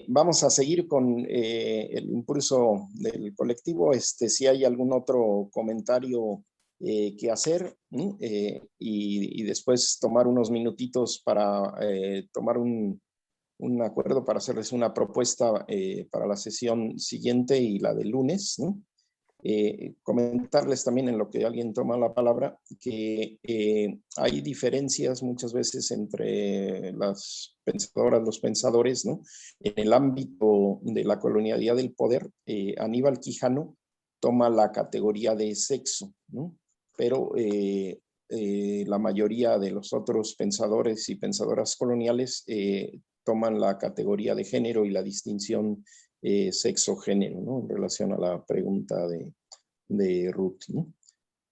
Vamos a seguir con el impulso del colectivo. Si hay algún otro comentario que hacer y después tomar unos minutitos para tomar un acuerdo para hacerles una propuesta para la sesión siguiente y la del lunes, ¿no? Comentarles también en lo que alguien toma la palabra que hay diferencias muchas veces entre las pensadoras, los pensadores, ¿no? En el ámbito de la colonialidad del poder, Aníbal Quijano toma la categoría de sexo, ¿no? Pero la mayoría de los otros pensadores y pensadoras coloniales toman la categoría de género y la distinción sexo-género, ¿no? En relación a la pregunta de Ruth, ¿no?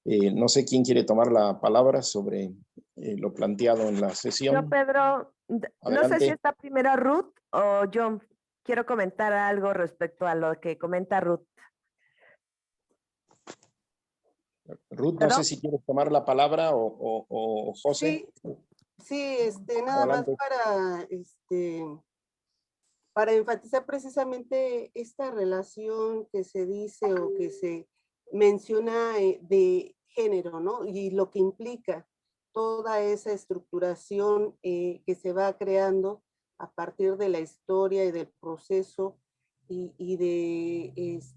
No sé quién quiere tomar la palabra sobre lo planteado en la sesión.
Yo, Pedro, no sé si está primero Ruth o yo quiero comentar algo respecto a lo que comenta Ruth.
Ruth, no sé si quieres tomar la palabra o José.
Sí, nada
Adelante.
más para enfatizar precisamente esta relación que se dice o que se menciona de género, ¿no? Y lo que implica toda esa estructuración que se va creando a partir de la historia y del proceso y de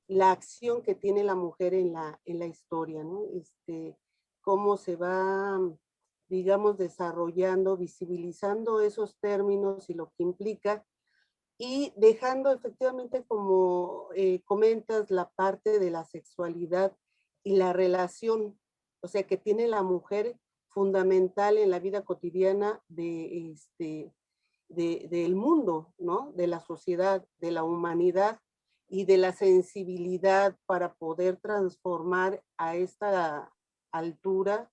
la acción que tiene la mujer en la historia, ¿no? Cómo se va, digamos, desarrollando, visibilizando esos términos y lo que implica, y dejando efectivamente, como comentas, la parte de la sexualidad y la relación, o sea, que tiene la mujer fundamental en la vida cotidiana del mundo, ¿no? De la sociedad, de la humanidad y de la sensibilidad para poder transformar a esta altura.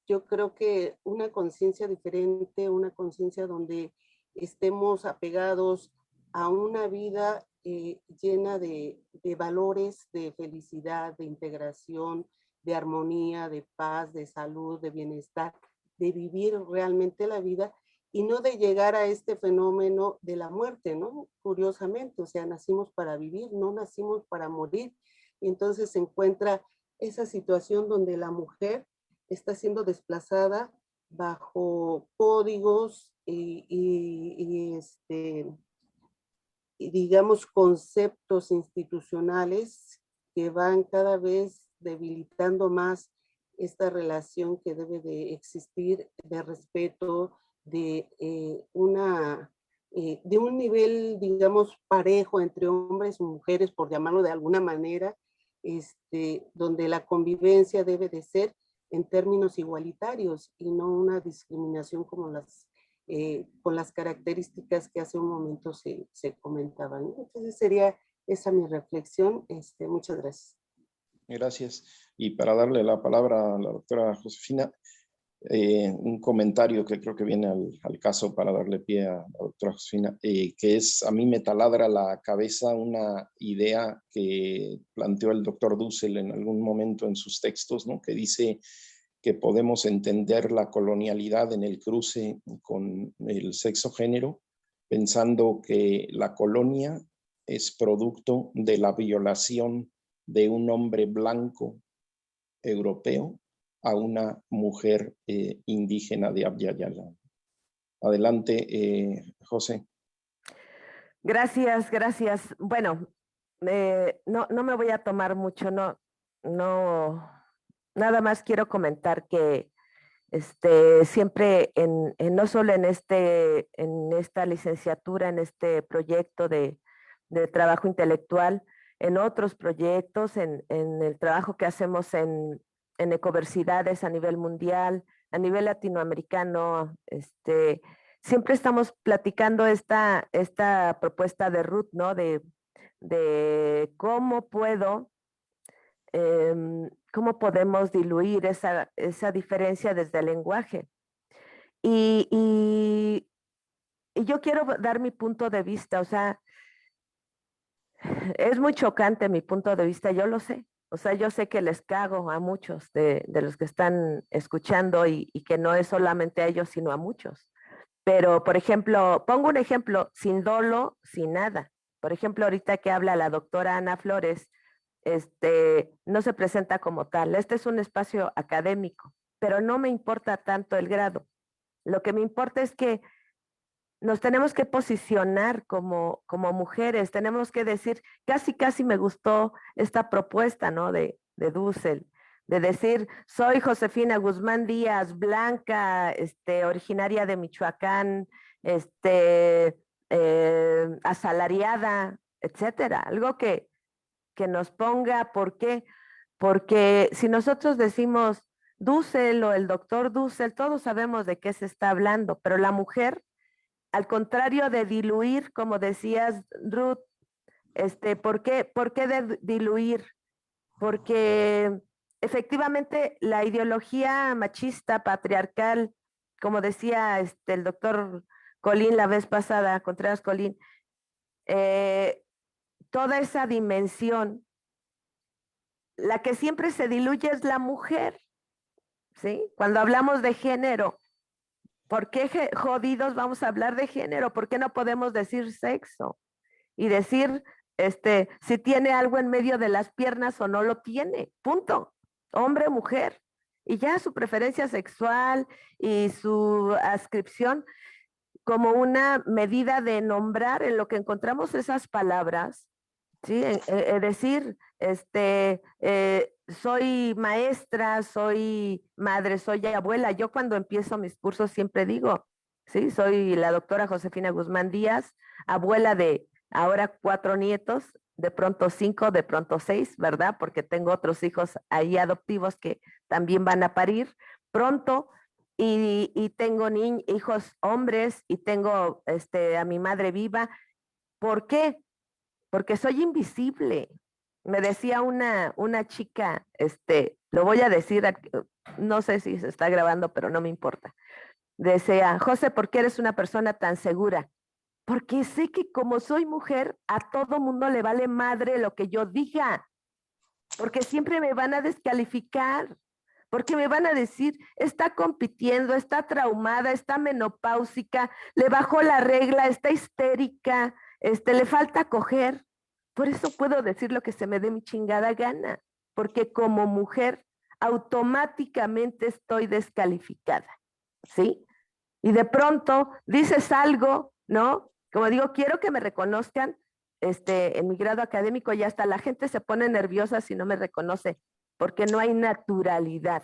Yo creo que una conciencia diferente, una conciencia donde estemos apegados a una vida llena de valores, de felicidad, de integración, de armonía, de paz, de salud, de bienestar, de vivir realmente la vida y no de llegar a este fenómeno de la muerte, ¿no? Curiosamente, o sea, nacimos para vivir, no nacimos para morir. Y entonces se encuentra esa situación donde la mujer está siendo desplazada bajo códigos y digamos, conceptos institucionales que van cada vez debilitando más esta relación que debe de existir de respeto, de un nivel, digamos, parejo entre hombres y mujeres, por llamarlo de alguna manera, donde la convivencia debe de ser en términos igualitarios y no una discriminación como con las características que hace un momento se comentaban. Entonces sería esa mi reflexión. Muchas gracias.
Gracias. Y para darle la palabra a la doctora Josefina, un comentario que creo que viene al caso para darle pie a la doctora Josefina, que es, a mí me taladra la cabeza una idea que planteó el doctor Dussel en algún momento en sus textos, ¿no? Que dice que podemos entender la colonialidad en el cruce con el sexo-género, pensando que la colonia es producto de la violación de un hombre blanco europeo a una mujer indígena de Abya Yala. Adelante, José.
Gracias. Bueno, no me voy a tomar mucho, nada más quiero comentar que siempre no solo en esta licenciatura, en este proyecto de trabajo intelectual, en otros proyectos, en el trabajo que hacemos en ecoversidades a nivel mundial, a nivel latinoamericano. Siempre estamos platicando esta propuesta de Ruth, ¿no? De cómo podemos diluir esa diferencia desde el lenguaje. Y yo quiero dar mi punto de vista, o sea, es muy chocante mi punto de vista, yo lo sé. O sea, yo sé que les cago a muchos de los que están escuchando y que no es solamente a ellos, sino a muchos. Pero, por ejemplo, pongo un ejemplo, sin dolo, sin nada. Por ejemplo, ahorita que habla la doctora Ana Flores, no se presenta como tal. Este es un espacio académico, pero no me importa tanto el grado. Lo que me importa es que nos tenemos que posicionar como mujeres, tenemos que decir, casi me gustó esta propuesta, ¿no? De Dussel, de decir, soy Josefina Guzmán Díaz, blanca, originaria de Michoacán, asalariada, etcétera. Algo que nos ponga, ¿por qué? Porque si nosotros decimos Dussel o el doctor Dussel, todos sabemos de qué se está hablando, pero la mujer, al contrario de diluir, como decías, Ruth, ¿por qué diluir? Porque efectivamente la ideología machista, patriarcal, como decía el doctor Colín la vez pasada, Contreras Colín, toda esa dimensión, la que siempre se diluye es la mujer, ¿sí? Cuando hablamos de género, ¿por qué jodidos vamos a hablar de género? ¿Por qué no podemos decir sexo? Y decir, si tiene algo en medio de las piernas o no lo tiene, punto. Hombre o mujer. Y ya su preferencia sexual y su adscripción como una medida de nombrar en lo que encontramos esas palabras, ¿sí? Decir, soy maestra, soy madre, soy abuela. Yo cuando empiezo mis cursos siempre digo, sí, soy la doctora Josefina Guzmán Díaz, abuela de ahora 4 nietos, de pronto 5, de pronto 6, ¿verdad? Porque tengo otros hijos ahí adoptivos que también van a parir pronto. Y tengo hijos hombres y tengo a mi madre viva. ¿Por qué? Porque soy invisible. Me decía una chica, lo voy a decir, no sé si se está grabando, pero no me importa. Decía, José, ¿por qué eres una persona tan segura? Porque sé que como soy mujer, a todo mundo le vale madre lo que yo diga. Porque siempre me van a descalificar. Porque me van a decir, está compitiendo, está traumada, está menopáusica, le bajó la regla, está histérica, le falta coger. Por eso puedo decir lo que se me dé mi chingada gana, porque como mujer automáticamente estoy descalificada, ¿sí? Y de pronto dices algo, ¿no? Como digo, quiero que me reconozcan en mi grado académico y hasta la gente se pone nerviosa si no me reconoce, porque no hay naturalidad.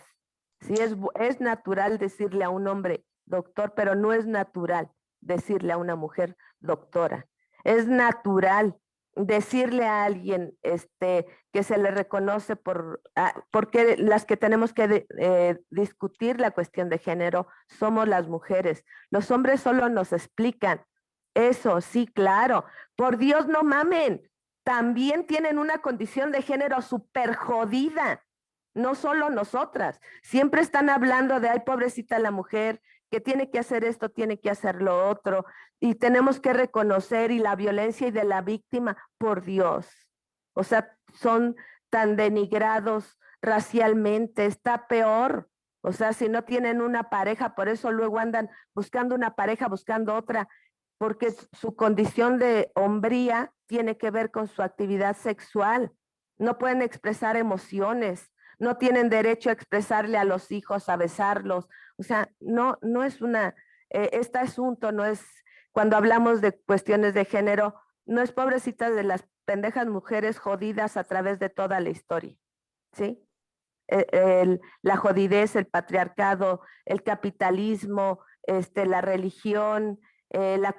Sí, es natural decirle a un hombre doctor, pero no es natural decirle a una mujer doctora. Es natural decirle a alguien que se le reconoce porque las que tenemos que discutir la cuestión de género somos las mujeres. Los hombres solo nos explican. Eso, sí, claro. Por Dios, no mamen. También tienen una condición de género súper jodida. No solo nosotras. Siempre están hablando de, ay, pobrecita la mujer, que tiene que hacer esto, tiene que hacer lo otro, y tenemos que reconocer, y la violencia y de la víctima, por Dios. O sea, son tan denigrados racialmente, está peor. O sea, si no tienen una pareja, por eso luego andan buscando una pareja, buscando otra, porque su condición de hombría tiene que ver con su actividad sexual. No pueden expresar emociones, no tienen derecho a expresarle a los hijos, a besarlos. O sea, no es este asunto no es, cuando hablamos de cuestiones de género, no es pobrecita de las pendejas mujeres jodidas a través de toda la historia, ¿sí? La jodidez, el patriarcado, el capitalismo, la religión, la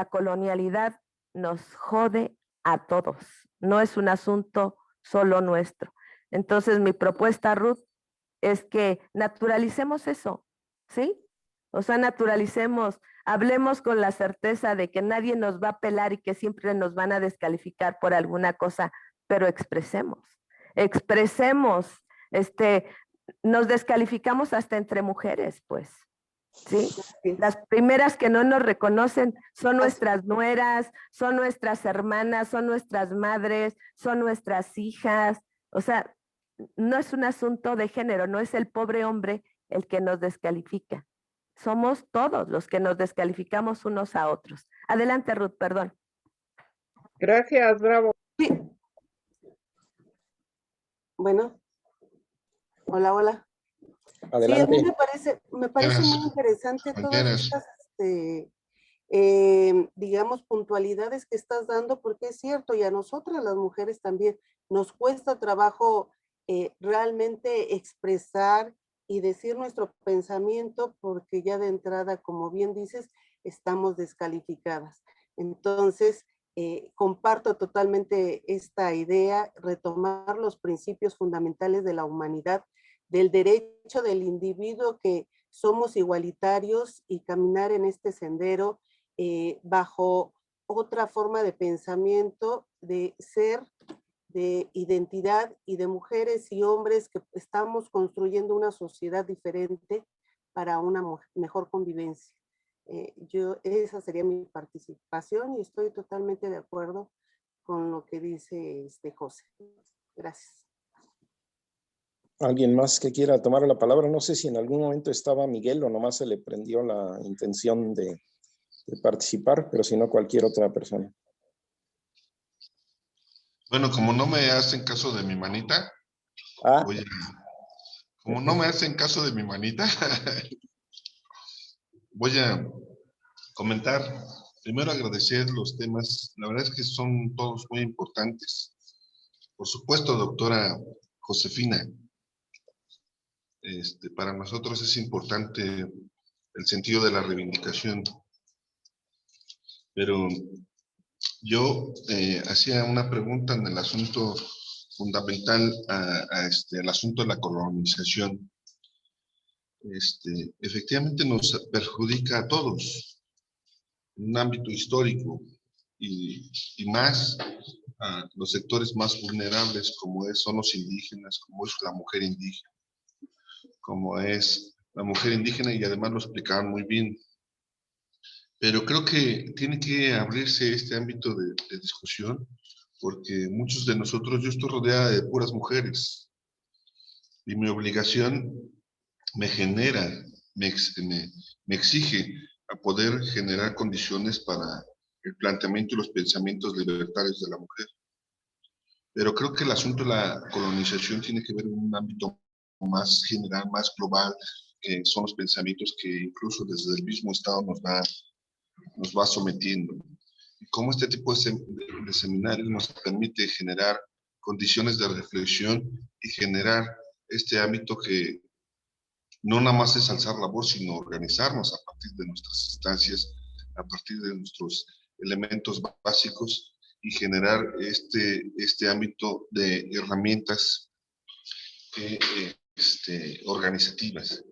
colonialidad nos jode a todos, no es un asunto solo nuestro. Entonces, mi propuesta, Ruth, es que naturalicemos eso, ¿sí? O sea, naturalicemos, hablemos con la certeza de que nadie nos va a pelar y que siempre nos van a descalificar por alguna cosa, pero expresemos, nos descalificamos hasta entre mujeres, pues, ¿sí? Las primeras que no nos reconocen son nuestras nueras, son nuestras hermanas, son nuestras madres, son nuestras hijas. O sea, no es un asunto de género, no es el pobre hombre el que nos descalifica. Somos todos los que nos descalificamos unos a otros. Adelante, Ruth, perdón.
Gracias, bravo.
Sí. Bueno. Hola, hola.
Adelante.
Sí, a mí me parece muy interesante todas estas, digamos, puntualidades que estás dando, porque es cierto, y a nosotras las mujeres también nos cuesta trabajo realmente expresar y decir nuestro pensamiento, porque ya de entrada, como bien dices, estamos descalificadas. Entonces, comparto totalmente esta idea, retomar los principios fundamentales de la humanidad, del derecho del individuo, que somos igualitarios, y caminar en este sendero bajo otra forma de pensamiento, de ser, de identidad, y de mujeres y hombres que estamos construyendo una sociedad diferente para una mejor convivencia. Esa sería mi participación, y estoy totalmente de acuerdo con lo que dice José. Gracias.
¿Alguien más que quiera tomar la palabra? No sé si en algún momento estaba Miguel o nomás se le prendió la intención de participar, pero si no, cualquier otra persona.
Bueno, como no me hacen caso de mi manita, como no me hacen caso de mi manita, voy a comentar. Primero, agradecer los temas. La verdad es que son todos muy importantes. Por supuesto, doctora Josefina, para nosotros es importante el sentido de la reivindicación. Pero yo hacía una pregunta en el asunto fundamental, al asunto de la colonización. Efectivamente nos perjudica a todos en un ámbito histórico, y más a los sectores más vulnerables, como son los indígenas, como es la mujer indígena, y además lo explicaban muy bien. Pero creo que tiene que abrirse este ámbito de discusión, porque muchos de nosotros, yo estoy rodeada de puras mujeres, y mi obligación me genera, me exige a poder generar condiciones para el planteamiento y los pensamientos libertarios de la mujer. Pero creo que el asunto de la colonización tiene que ver en un ámbito más general, más global, que son los pensamientos que incluso desde el mismo Estado nos va sometiendo. Y cómo este tipo de seminarios nos permite generar condiciones de reflexión y generar este ámbito que no nada más es alzar la voz, sino organizarnos a partir de nuestras instancias, a partir de nuestros elementos básicos, y generar este ámbito de herramientas organizativas.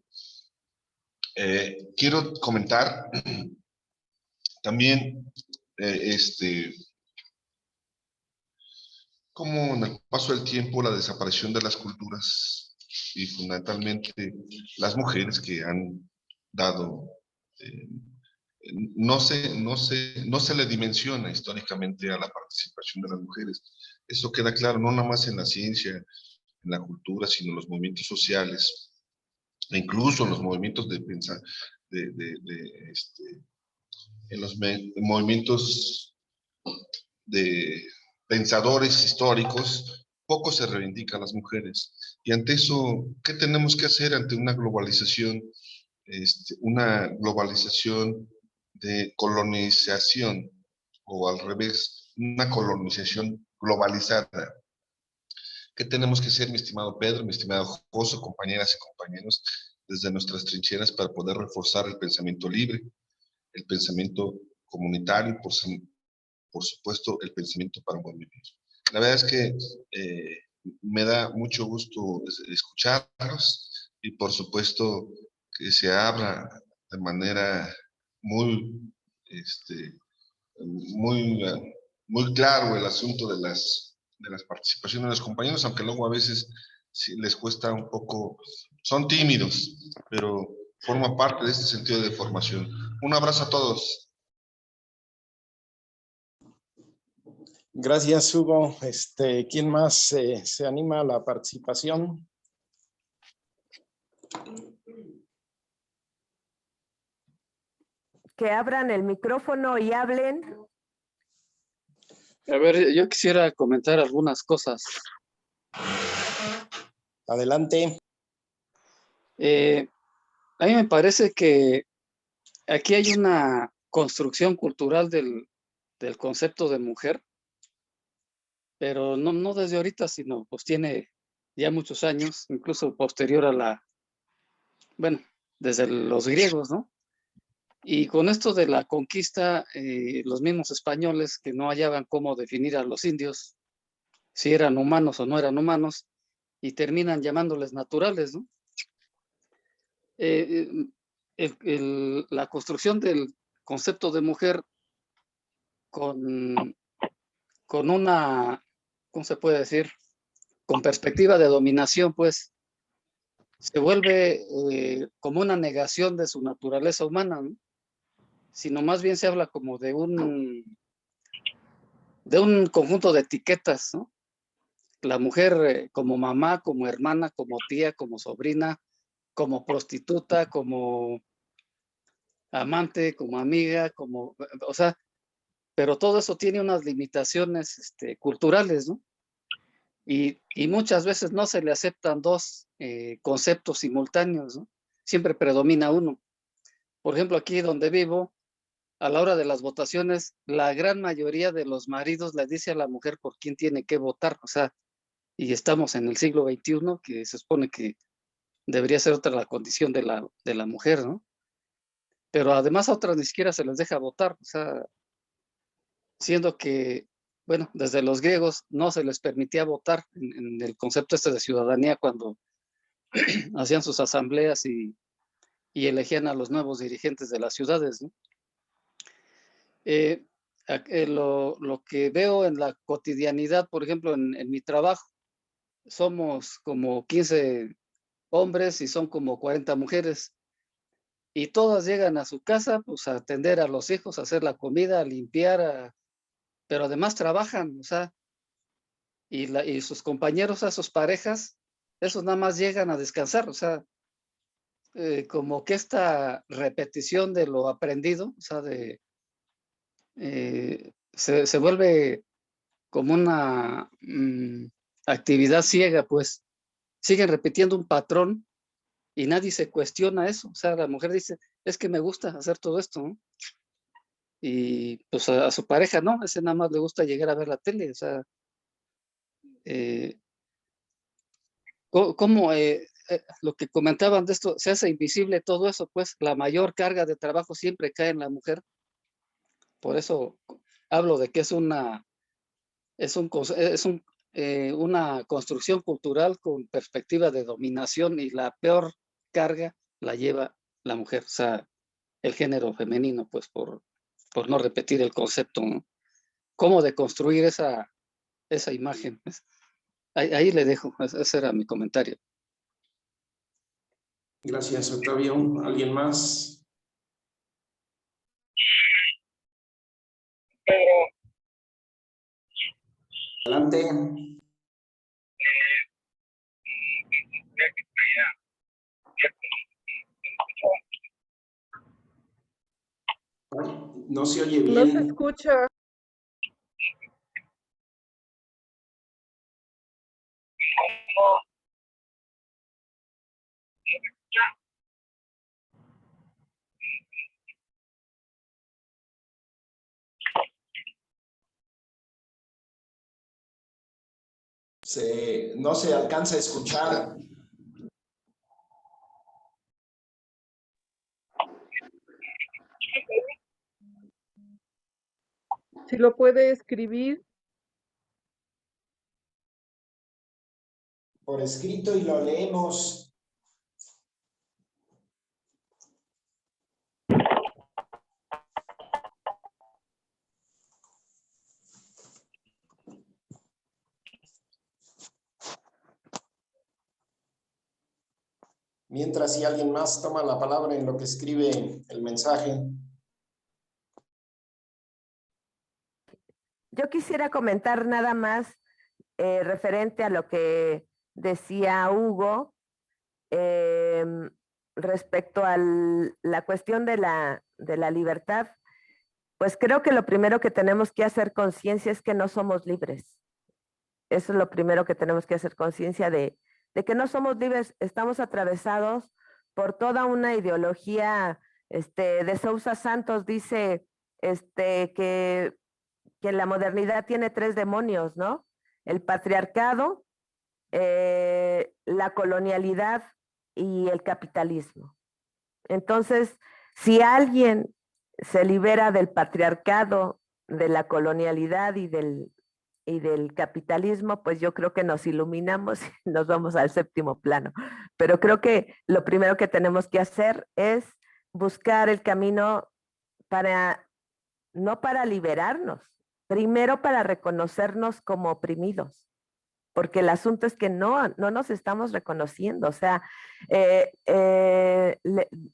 Quiero comentar también cómo en el paso del tiempo la desaparición de las culturas, y fundamentalmente las mujeres que han dado, no se le dimensiona históricamente a la participación de las mujeres. Eso queda claro no nada más en la ciencia, en la cultura, sino en los movimientos sociales, e incluso en los movimientos en los movimientos de pensadores históricos. Poco se reivindica a las mujeres. Y ante eso, ¿qué tenemos que hacer ante una globalización? Una globalización de colonización, o al revés, una colonización globalizada. ¿Qué tenemos que hacer, mi estimado Pedro, mi estimado José, compañeras y compañeros, desde nuestras trincheras, para poder reforzar el pensamiento libre, el pensamiento comunitario, por supuesto, el pensamiento para un buen vivir. La verdad es que me da mucho gusto escucharlos y, por supuesto, que se abra de manera muy, muy claro el asunto de las participaciones de los compañeros, aunque luego a veces sí les cuesta un poco, son tímidos, pero forma parte de este sentido de formación. Un abrazo a todos.
Gracias, Hugo. ¿Quién más se anima a la participación?
Que abran el micrófono y hablen.
A ver, yo quisiera comentar algunas cosas.
Adelante.
A mí me parece que aquí hay una construcción cultural del concepto de mujer, pero no desde ahorita, sino pues tiene ya muchos años, incluso posterior a bueno, desde los griegos, ¿no? Y con esto de la conquista, los mismos españoles que no hallaban cómo definir a los indios, si eran humanos o no eran humanos, y terminan llamándoles naturales, ¿no? La construcción del concepto de mujer con una, ¿cómo se puede decir? Con perspectiva de dominación, pues, se vuelve como una negación de su naturaleza humana, ¿no? Sino más bien se habla como de un conjunto de etiquetas, ¿no? La mujer como mamá, como hermana, como tía, como sobrina, como prostituta, como amante, como amiga, o sea, pero todo eso tiene unas limitaciones culturales, ¿no? Y muchas veces no se le aceptan dos conceptos simultáneos, ¿no? Siempre predomina uno. Por ejemplo, aquí donde vivo, a la hora de las votaciones, la gran mayoría de los maridos le dice a la mujer por quién tiene que votar, o sea, y estamos en el siglo XXI, que se supone que debería ser otra la condición de la mujer, ¿no? Pero además a otras ni siquiera se les deja votar, o sea, siendo que, bueno, desde los griegos no se les permitía votar en el concepto de ciudadanía cuando hacían sus asambleas y elegían a los nuevos dirigentes de las ciudades, ¿no? Lo que veo en la cotidianidad, por ejemplo, en mi trabajo, somos como 15 hombres y son como 40 mujeres. Y todas llegan a su casa, pues a atender a los hijos, a hacer la comida, a limpiar, pero además trabajan, o sea, y sus compañeros, a sus parejas, esos nada más llegan a descansar, o sea, como que esta repetición de lo aprendido, o sea, se vuelve como una actividad ciega, pues siguen repitiendo un patrón y nadie se cuestiona eso, o sea, la mujer dice, es que me gusta hacer todo esto, ¿no? Y pues a su pareja no, ese nada más le gusta llegar a ver la tele, o sea, ¿cómo lo que comentaban de esto, se hace invisible todo eso? Pues la mayor carga de trabajo siempre cae en la mujer, por eso hablo de que es una construcción cultural con perspectiva de dominación y la peor carga la lleva la mujer, o sea, el género femenino, pues por no repetir el concepto, ¿no? ¿Cómo deconstruir esa imagen? Ahí le dejo, ese era mi comentario.
Gracias, Octavio. ¿Alguien más? Adelante. No se oye bien.
No se escucha.
No se alcanza a escuchar.
Si lo puede escribir.
Por escrito y lo leemos. Mientras, si alguien más toma la palabra en lo que escribe el mensaje.
Yo quisiera comentar nada más referente a lo que decía Hugo respecto a la cuestión de la libertad. Pues creo que lo primero que tenemos que hacer conciencia es que no somos libres. Eso es lo primero que tenemos que hacer conciencia de que no somos libres, estamos atravesados por toda una ideología. De Sousa Santos dice que la modernidad tiene 3 demonios, ¿no? El patriarcado, la colonialidad y el capitalismo. Entonces, si alguien se libera del patriarcado, de la colonialidad y del capitalismo, pues yo creo que nos iluminamos y nos vamos al 7º plano. Pero creo que lo primero que tenemos que hacer es buscar el camino no para liberarnos, primero para reconocernos como oprimidos, porque el asunto es que no nos estamos reconociendo. O sea,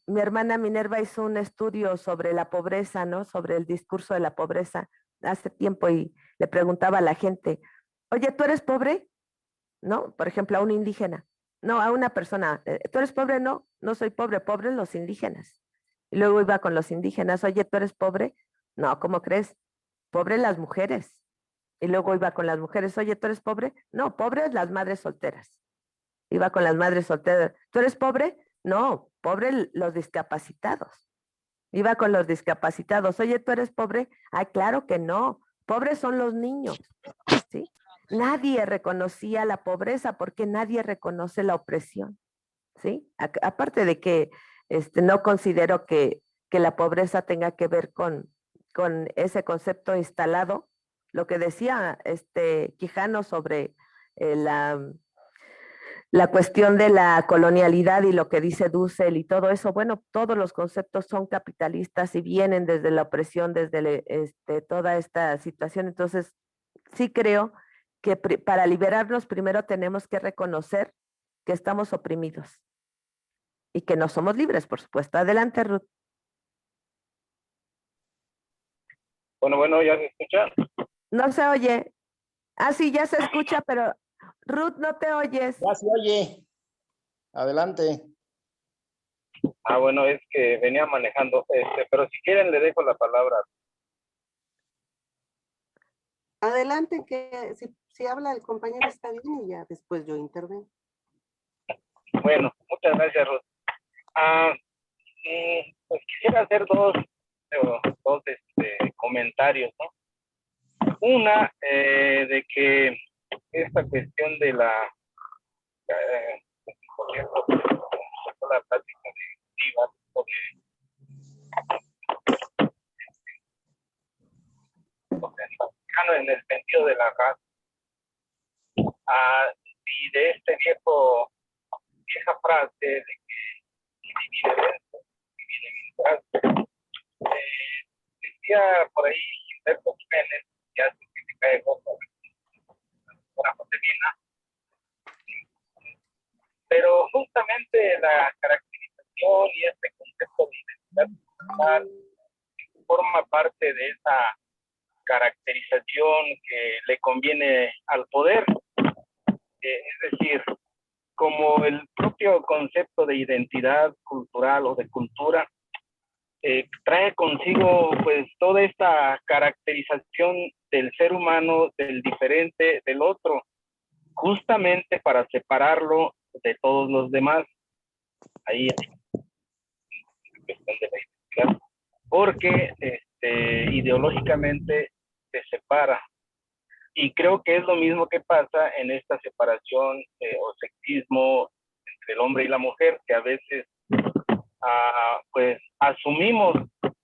mi hermana Minerva hizo un estudio sobre la pobreza, ¿no? Sobre el discurso de la pobreza hace tiempo y le preguntaba a la gente, oye, ¿tú eres pobre? ¿No? Por ejemplo, a un indígena. No, a una persona, ¿tú eres pobre? No, no soy pobre, pobres los indígenas. Y luego iba con los indígenas, oye, ¿tú eres pobre? No, ¿cómo crees? Pobre las mujeres. Y luego iba con las mujeres, oye, ¿tú eres pobre? No, pobres las madres solteras. Iba con las madres solteras, ¿tú eres pobre? No, pobre los discapacitados. Iba con los discapacitados, oye, ¿tú eres pobre? Ay, claro que no, pobres son los niños, ¿sí? Nadie reconocía la pobreza porque nadie reconoce la opresión, ¿sí? Aparte de que no considero que la pobreza tenga que ver con ese concepto instalado. Lo que decía Quijano sobre la cuestión de la colonialidad y lo que dice Dussel y todo eso, bueno, todos los conceptos son capitalistas y vienen desde la opresión, desde toda esta situación. Entonces, sí creo que para liberarnos primero tenemos que reconocer que estamos oprimidos y que no somos libres, por supuesto. Adelante, Ruth.
Bueno, ¿ya se escucha?
No se oye. Ah, sí, ya se escucha, pero Ruth, no te oyes.
Ya se oye. Adelante.
Bueno, es que venía manejando, pero si quieren le dejo la palabra.
Adelante, que si habla el compañero está bien y ya después yo intervengo.
Bueno, muchas gracias, Ruth. Pues quisiera hacer dos comentarios, ¿no? Una, de que esta cuestión de la plática en el sentido de la raza, y de vieja frase de que divide esto, divide mi decía por ahí Gilberto Jiménez, ya se me cae gozo una Josefina, pero justamente la caracterización y este concepto de identidad cultural forma parte de esa caracterización que le conviene al poder, es decir, como el propio concepto de identidad cultural o de cultura trae consigo pues toda esta caracterización del ser humano, del diferente, del otro, justamente para separarlo de todos los demás. Ahí es cuestión de la identidad, porque ideológicamente se separa. Y creo que es lo mismo que pasa en esta separación o sexismo entre el hombre y la mujer, que a veces pues asumimos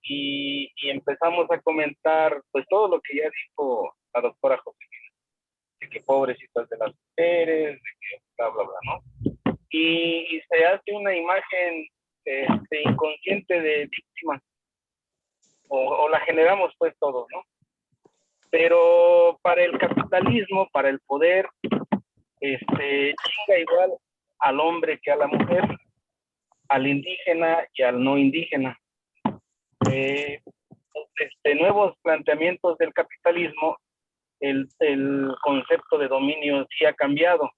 y empezamos a comentar pues todo lo que ya dijo la doctora Josefina, de que pobrecitas de las mujeres, de que bla, bla, bla, ¿no? Y se hace una imagen inconsciente de víctima, o la generamos pues todos, ¿no? Pero para el capitalismo, para el poder, chinga igual al hombre que a la mujer, al indígena y al no indígena. Nuevos planteamientos del capitalismo, el concepto de dominio sí ha cambiado.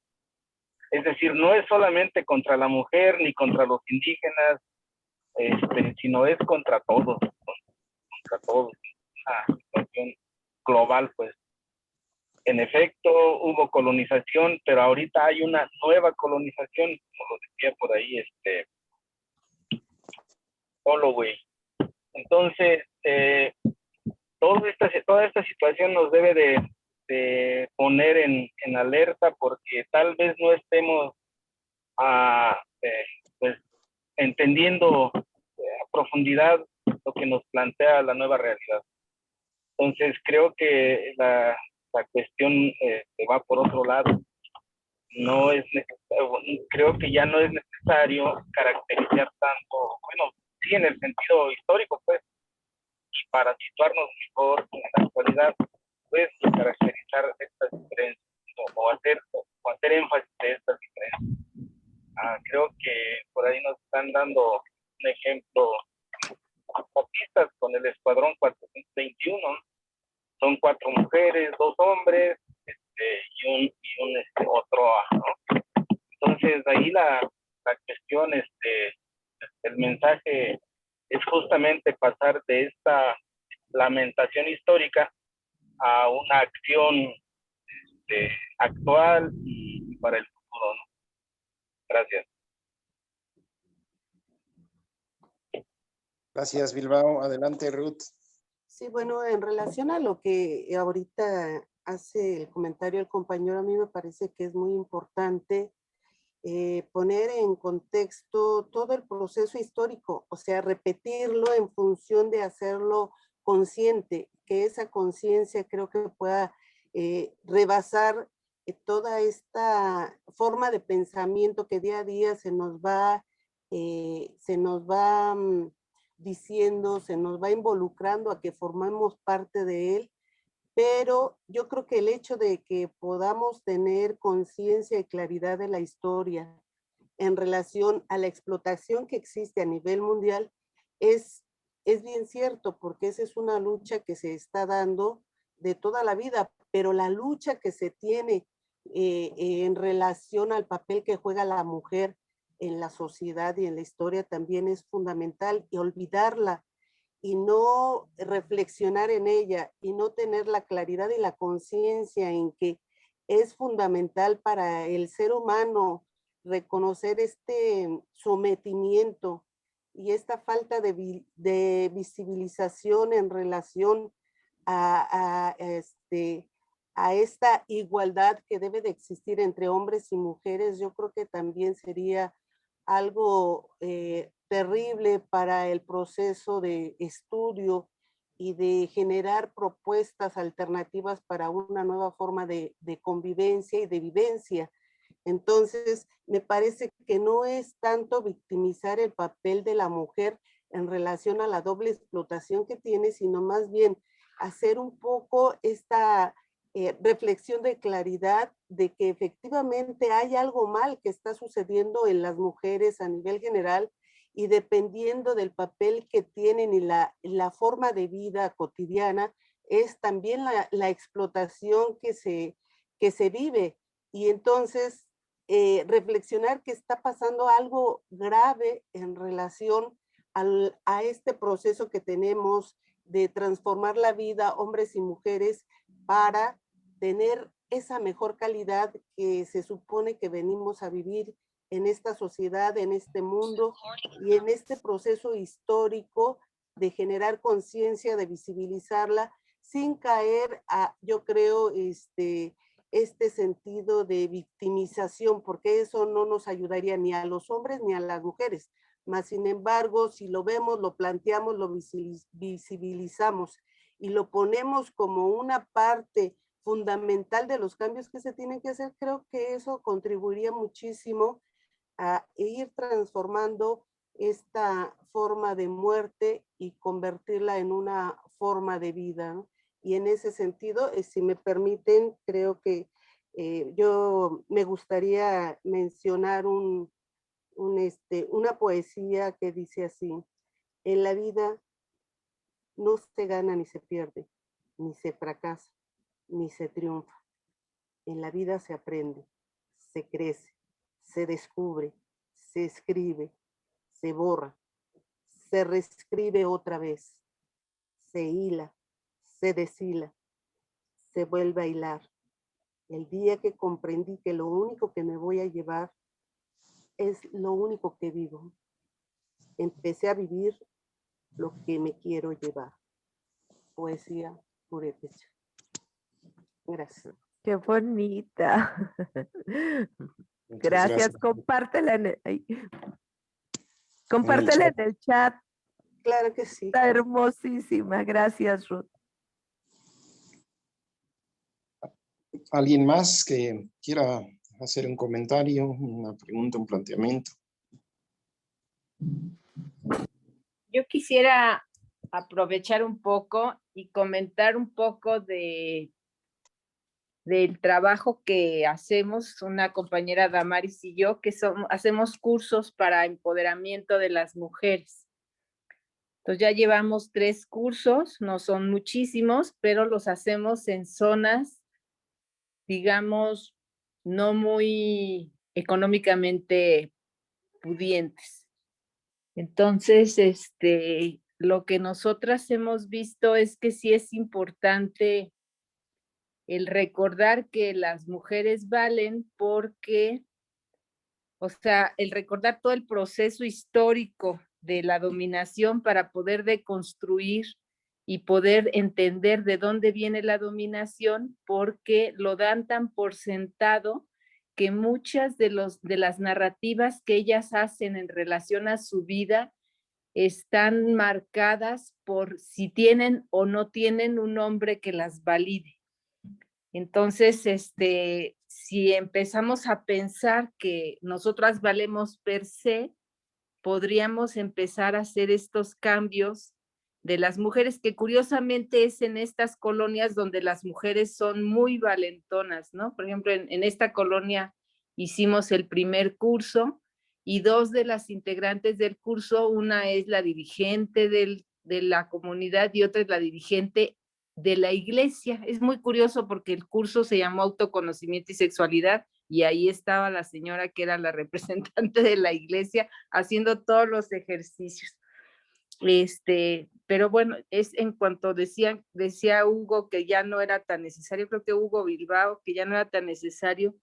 Es decir, no es solamente contra la mujer ni contra los indígenas, sino es contra todos, contra todos. Una situación global, pues. En efecto, hubo colonización, pero ahorita hay una nueva colonización, como lo decía por ahí, Holloway. Entonces, toda esta situación nos debe de poner en alerta, porque tal vez no estemos pues, entendiendo a profundidad lo que nos plantea la nueva realidad. Entonces, creo que la cuestión va por otro lado. No es necesario, creo que ya no es necesario caracterizar tanto, bueno, sí en el sentido histórico, pues, y para situarnos mejor en la actualidad, pues, caracterizar estas diferencias o hacer énfasis de estas diferencias. Creo que por ahí nos están dando un ejemplo, pistas con el Escuadrón 421. Son 4 mujeres, 2 hombres, y un otro, ¿no? Entonces ahí la cuestión, el mensaje es justamente pasar de esta lamentación histórica a una acción actual y para el futuro, ¿no? Gracias.
Gracias, Bilbao. Adelante, Ruth.
Sí, bueno, en relación a lo que ahorita hace el comentario el compañero, a mí me parece que es muy importante poner en contexto todo el proceso histórico, o sea, repetirlo en función de hacerlo consciente, que esa conciencia creo que pueda rebasar toda esta forma de pensamiento que día a día se nos va diciendo, se nos va involucrando a que formemos parte de él, pero yo creo que el hecho de que podamos tener conciencia y claridad de la historia en relación a la explotación que existe a nivel mundial es bien cierto, porque esa es una lucha que se está dando de toda la vida, pero la lucha que se tiene en relación al papel que juega la mujer en la sociedad y en la historia también es fundamental, y olvidarla y no reflexionar en ella y no tener la claridad y la conciencia en que es fundamental para el ser humano reconocer este sometimiento y esta falta de visibilización en relación a esta igualdad que debe de existir entre hombres y mujeres. Yo creo que también sería algo terrible para el proceso de estudio y de generar propuestas alternativas para una nueva forma de convivencia y de vivencia. Entonces, me parece que no es tanto victimizar el papel de la mujer en relación a la doble explotación que tiene, sino más bien hacer un poco esta reflexión de claridad de que efectivamente hay algo mal que está sucediendo en las mujeres a nivel general, y dependiendo del papel que tienen y la forma de vida cotidiana, es también la explotación que se vive. Y entonces, reflexionar que está pasando algo grave en relación a este proceso que tenemos de transformar la vida, hombres y mujeres, para tener esa mejor calidad que se supone que venimos a vivir en esta sociedad, en este mundo y en este proceso histórico de generar conciencia, de visibilizarla, sin caer a, yo creo, este sentido de victimización, porque eso no nos ayudaría ni a los hombres ni a las mujeres, Mas, sin embargo, si lo vemos, lo planteamos, lo visibilizamos y lo ponemos como una parte fundamental de los cambios que se tienen que hacer, creo que eso contribuiría muchísimo a ir transformando esta forma de muerte y convertirla en una forma de vida, ¿no? Y en ese sentido, si me permiten, creo que yo me gustaría mencionar una poesía que dice así: en la vida no se gana ni se pierde, ni se fracasa, ni se triunfa. En la vida se aprende, se crece, se descubre, se escribe, se borra, se reescribe otra vez, se hila, se deshila, se vuelve a hilar. El día que comprendí que lo único que me voy a llevar es lo único que vivo, empecé a vivir lo que me quiero llevar. Poesía purépecha. Gracias.
Qué bonita.
Muchas
Gracias. Compártela compártela
chat.
en el chat.
Claro que sí.
Está hermosísima. Gracias, Ruth.
¿Alguien más que quiera hacer un comentario, una pregunta, un planteamiento?
Yo quisiera aprovechar un poco y comentar un poco del trabajo que hacemos, una compañera Damaris y yo, que hacemos cursos para empoderamiento de las mujeres. Entonces ya llevamos 3 cursos, no son muchísimos, pero los hacemos en zonas, digamos, no muy económicamente pudientes. Entonces, lo que nosotras hemos visto es que sí es importante el recordar que las mujeres valen porque, o sea, el recordar todo el proceso histórico de la dominación para poder deconstruir y poder entender de dónde viene la dominación, porque lo dan tan por sentado que muchas de las narrativas que ellas hacen en relación a su vida están marcadas por si tienen o no tienen un hombre que las valide. Entonces, si empezamos a pensar que nosotras valemos per se, podríamos empezar a hacer estos cambios de las mujeres, que curiosamente es en estas colonias donde las mujeres son muy valentonas, ¿no? Por ejemplo, en esta colonia hicimos el primer curso y 2 de las integrantes del curso, una es la dirigente de la comunidad y otra es la dirigente de la iglesia. Es muy curioso porque el curso se llamó Autoconocimiento y Sexualidad y ahí estaba la señora que era la representante de la iglesia haciendo todos los ejercicios. Pero bueno, es en cuanto decía Hugo que ya no era tan necesario, creo que Hugo Bilbao, que ya no era tan necesario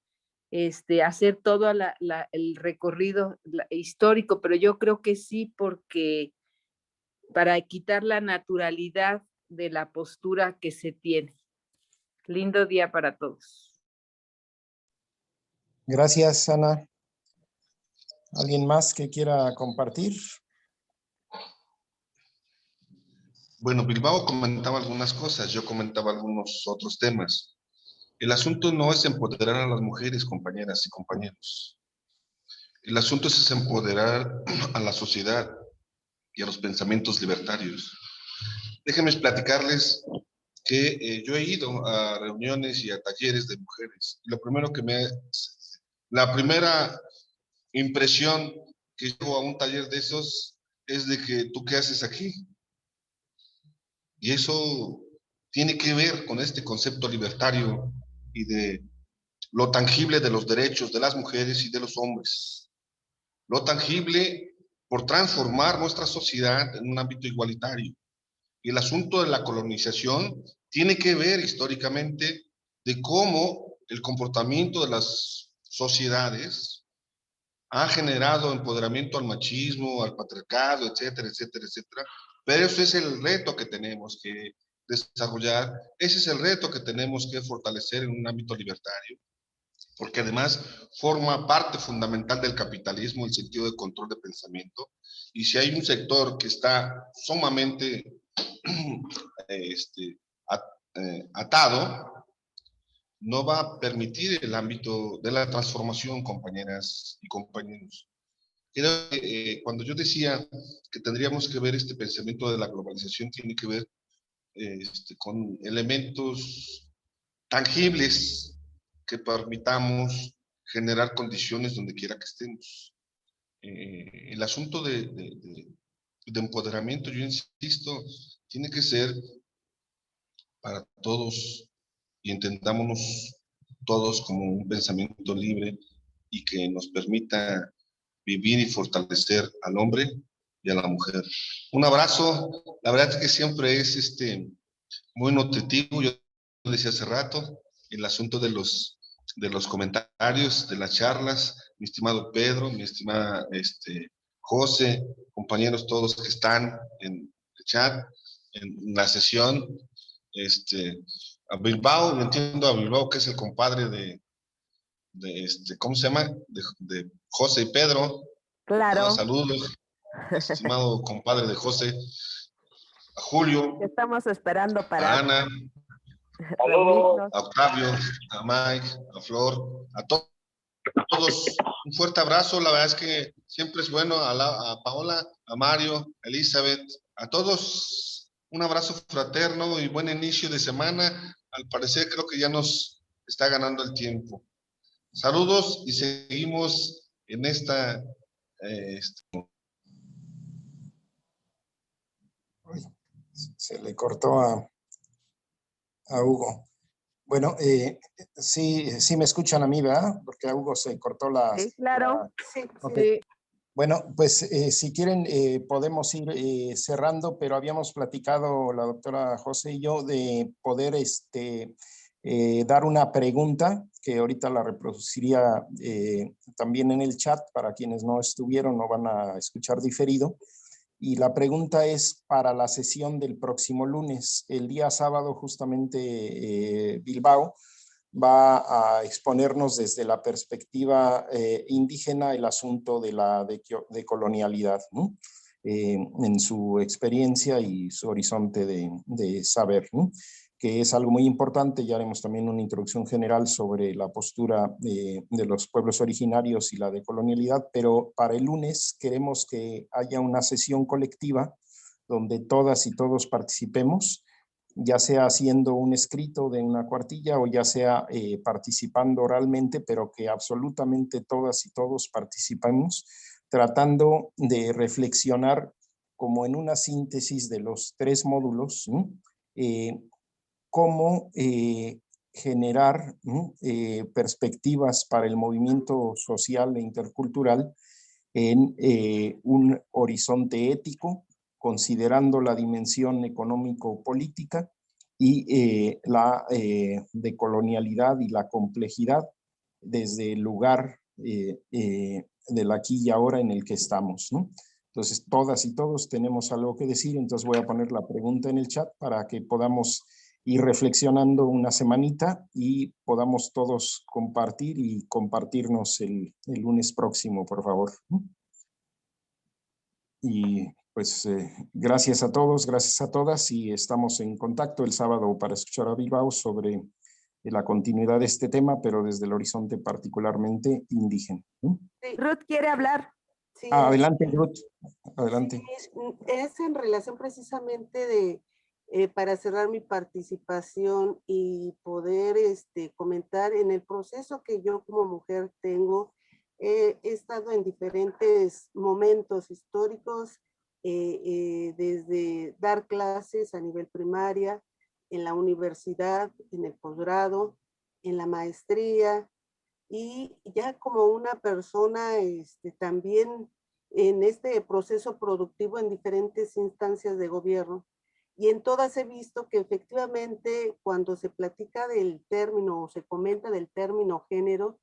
hacer todo el recorrido histórico, pero yo creo que sí, porque para quitar la naturalidad de la postura que se tiene. Lindo día para todos.
Gracias, Ana. ¿Alguien más que quiera compartir?
Bueno, Bilbao comentaba algunas cosas, yo comentaba algunos otros temas. El asunto no es empoderar a las mujeres, compañeras y compañeros. El asunto es empoderar a la sociedad y a los pensamientos libertarios. Déjenme platicarles que yo he ido a reuniones y a talleres de mujeres. La primera impresión que llego a un taller de esos es de que ¿tú qué haces aquí? Y eso tiene que ver con este concepto libertario y de lo tangible de los derechos de las mujeres y de los hombres. Lo tangible por transformar nuestra sociedad en un ámbito igualitario. Y el asunto de la colonización tiene que ver históricamente de cómo el comportamiento de las sociedades ha generado empoderamiento al machismo, al patriarcado, etcétera, etcétera, etcétera. Pero ese es el reto que tenemos que desarrollar, ese es el reto que tenemos que fortalecer en un ámbito libertario. porque además forma parte fundamental del capitalismo el sentido de control de pensamiento, y si hay un sector que está sumamente atado, no va a permitir el ámbito de la transformación, compañeras y compañeros. Cuando yo decía que tendríamos que ver este pensamiento de la globalización, tiene que ver con elementos tangibles que permitamos generar condiciones donde quiera que estemos. El asunto de empoderamiento, yo insisto, tiene que ser para todos, y entendámonos todos como un pensamiento libre y que nos permita vivir y fortalecer al hombre y a la mujer. Un abrazo, la verdad es que siempre es muy nutritivo. Yo decía hace rato, el asunto de los comentarios, de las charlas, mi estimado Pedro, mi estimada José, compañeros todos que están en el chat, en la sesión, a Bilbao, entiendo a Bilbao que es el compadre de ¿cómo se llama? De José y Pedro.
Claro.
Saludos, estimado compadre de José, a Julio,
estamos esperando para
a Ana,
reunirnos.
a Octavio, a Mike, a Flor, a todos. Un fuerte abrazo, la verdad es que siempre es bueno, a Paola, a Mario, a Elizabeth, a todos un abrazo fraterno y buen inicio de semana. Al parecer creo que ya nos está ganando el tiempo. Saludos y seguimos en esta...
Se le cortó a Hugo. Bueno, sí me escuchan a mí, ¿verdad? Porque a Hugo se cortó la...
Sí, claro.
Okay. Bueno, pues si quieren podemos ir cerrando, pero habíamos platicado la doctora José y yo de poder dar una pregunta que ahorita la reproduciría también en el chat para quienes no estuvieron, no van a escuchar diferido. Y la pregunta es para la sesión del próximo lunes. El día sábado justamente Bilbao va a exponernos desde la perspectiva indígena el asunto de la decolonialidad, ¿no? En su experiencia y su horizonte de saber, ¿no? Que es algo muy importante. Ya haremos también una introducción general sobre la postura de los pueblos originarios y la decolonialidad, pero para el lunes queremos que haya una sesión colectiva donde todas y todos participemos, ya sea haciendo un escrito de una cuartilla o ya sea participando oralmente, pero que absolutamente todas y todos participemos, tratando de reflexionar como en una síntesis de los 3 módulos, ¿no? Cómo generar perspectivas para el movimiento social e intercultural en un horizonte ético, considerando la dimensión económico-política y la decolonialidad y la complejidad desde el lugar del aquí y ahora en el que estamos, ¿no? Entonces, todas y todos tenemos algo que decir, entonces voy a poner la pregunta en el chat para que podamos ir reflexionando una semanita y podamos todos compartir y compartirnos el lunes próximo, por favor. Y pues gracias a todos, gracias a todas y estamos en contacto el sábado para escuchar a Bilbao sobre la continuidad de este tema, pero desde el horizonte particularmente indígena.
Sí. Ruth quiere hablar.
Sí,
adelante, Ruth. Adelante.
Sí, es en relación precisamente de, para cerrar mi participación y poder comentar en el proceso que yo como mujer tengo. He estado en diferentes momentos históricos, desde dar clases a nivel primaria, en la universidad, en el posgrado, en la maestría, y ya como una persona también en este proceso productivo en diferentes instancias de gobierno. Y en todas he visto que efectivamente cuando se platica del término o se comenta del término género,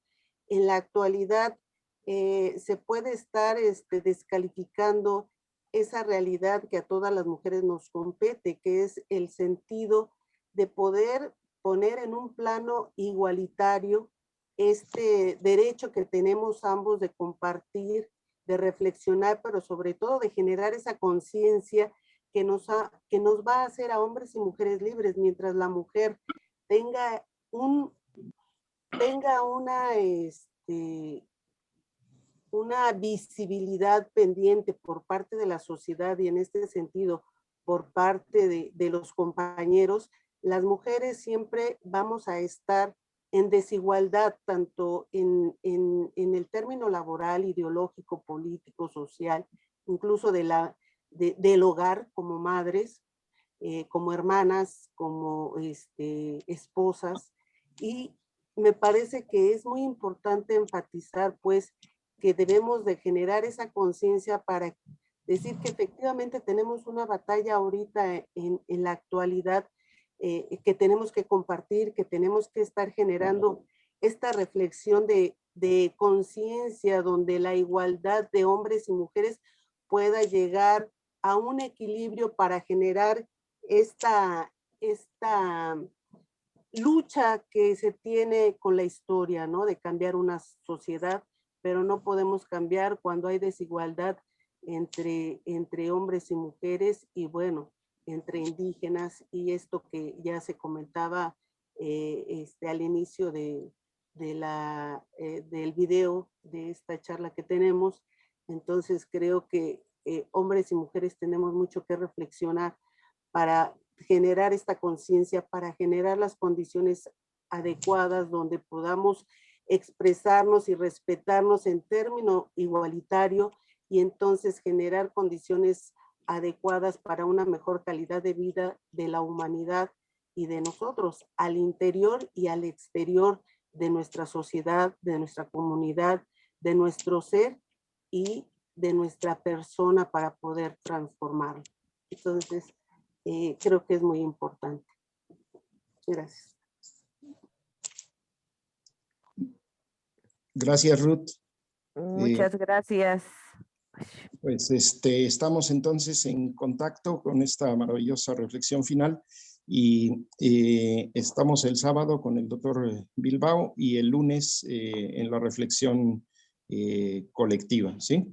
en la actualidad se puede estar descalificando esa realidad que a todas las mujeres nos compete, que es el sentido de poder poner en un plano igualitario este derecho que tenemos ambos de compartir, de reflexionar, pero sobre todo de generar esa conciencia que nos va a hacer a hombres y mujeres libres, mientras la mujer tenga una visibilidad pendiente por parte de la sociedad y en este sentido por parte de los compañeros, las mujeres siempre vamos a estar en desigualdad, tanto en el término laboral, ideológico, político, social, incluso del hogar como madres, como hermanas, como esposas. Y me parece que es muy importante enfatizar, pues, que debemos de generar esa conciencia para decir que efectivamente tenemos una batalla ahorita en la actualidad, que tenemos que compartir, que tenemos que estar generando esta reflexión de conciencia donde la igualdad de hombres y mujeres pueda llegar a un equilibrio para generar esta lucha que se tiene con la historia, ¿no? De cambiar una sociedad, pero no podemos cambiar cuando hay desigualdad entre hombres y mujeres y bueno, entre indígenas y esto que ya se comentaba al inicio del video de esta charla que tenemos. Entonces creo que hombres y mujeres tenemos mucho que reflexionar para generar esta conciencia, para generar las condiciones adecuadas donde podamos expresarnos y respetarnos en término igualitario y entonces generar condiciones adecuadas para una mejor calidad de vida de la humanidad y de nosotros, al interior y al exterior de nuestra sociedad, de nuestra comunidad, de nuestro ser y de nuestra persona para poder transformarlo. Entonces, creo que es muy importante. Gracias.
Gracias, Ruth.
Muchas gracias.
Pues estamos entonces en contacto con esta maravillosa reflexión final y estamos el sábado con el doctor Bilbao y el lunes en la reflexión colectiva, ¿sí?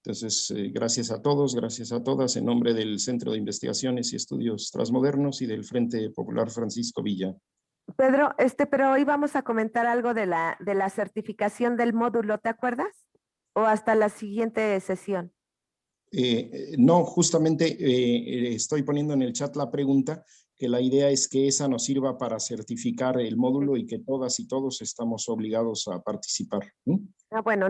Entonces, gracias a todos, gracias a todas, en nombre del Centro de Investigaciones y Estudios Transmodernos y del Frente Popular Francisco Villa.
Pedro, pero hoy vamos a comentar algo de la certificación del módulo, ¿te acuerdas? ¿O hasta la siguiente sesión?
No, justamente estoy poniendo en el chat la pregunta, que la idea es que esa nos sirva para certificar el módulo y que todas y todos estamos obligados a participar.
Ah, bueno.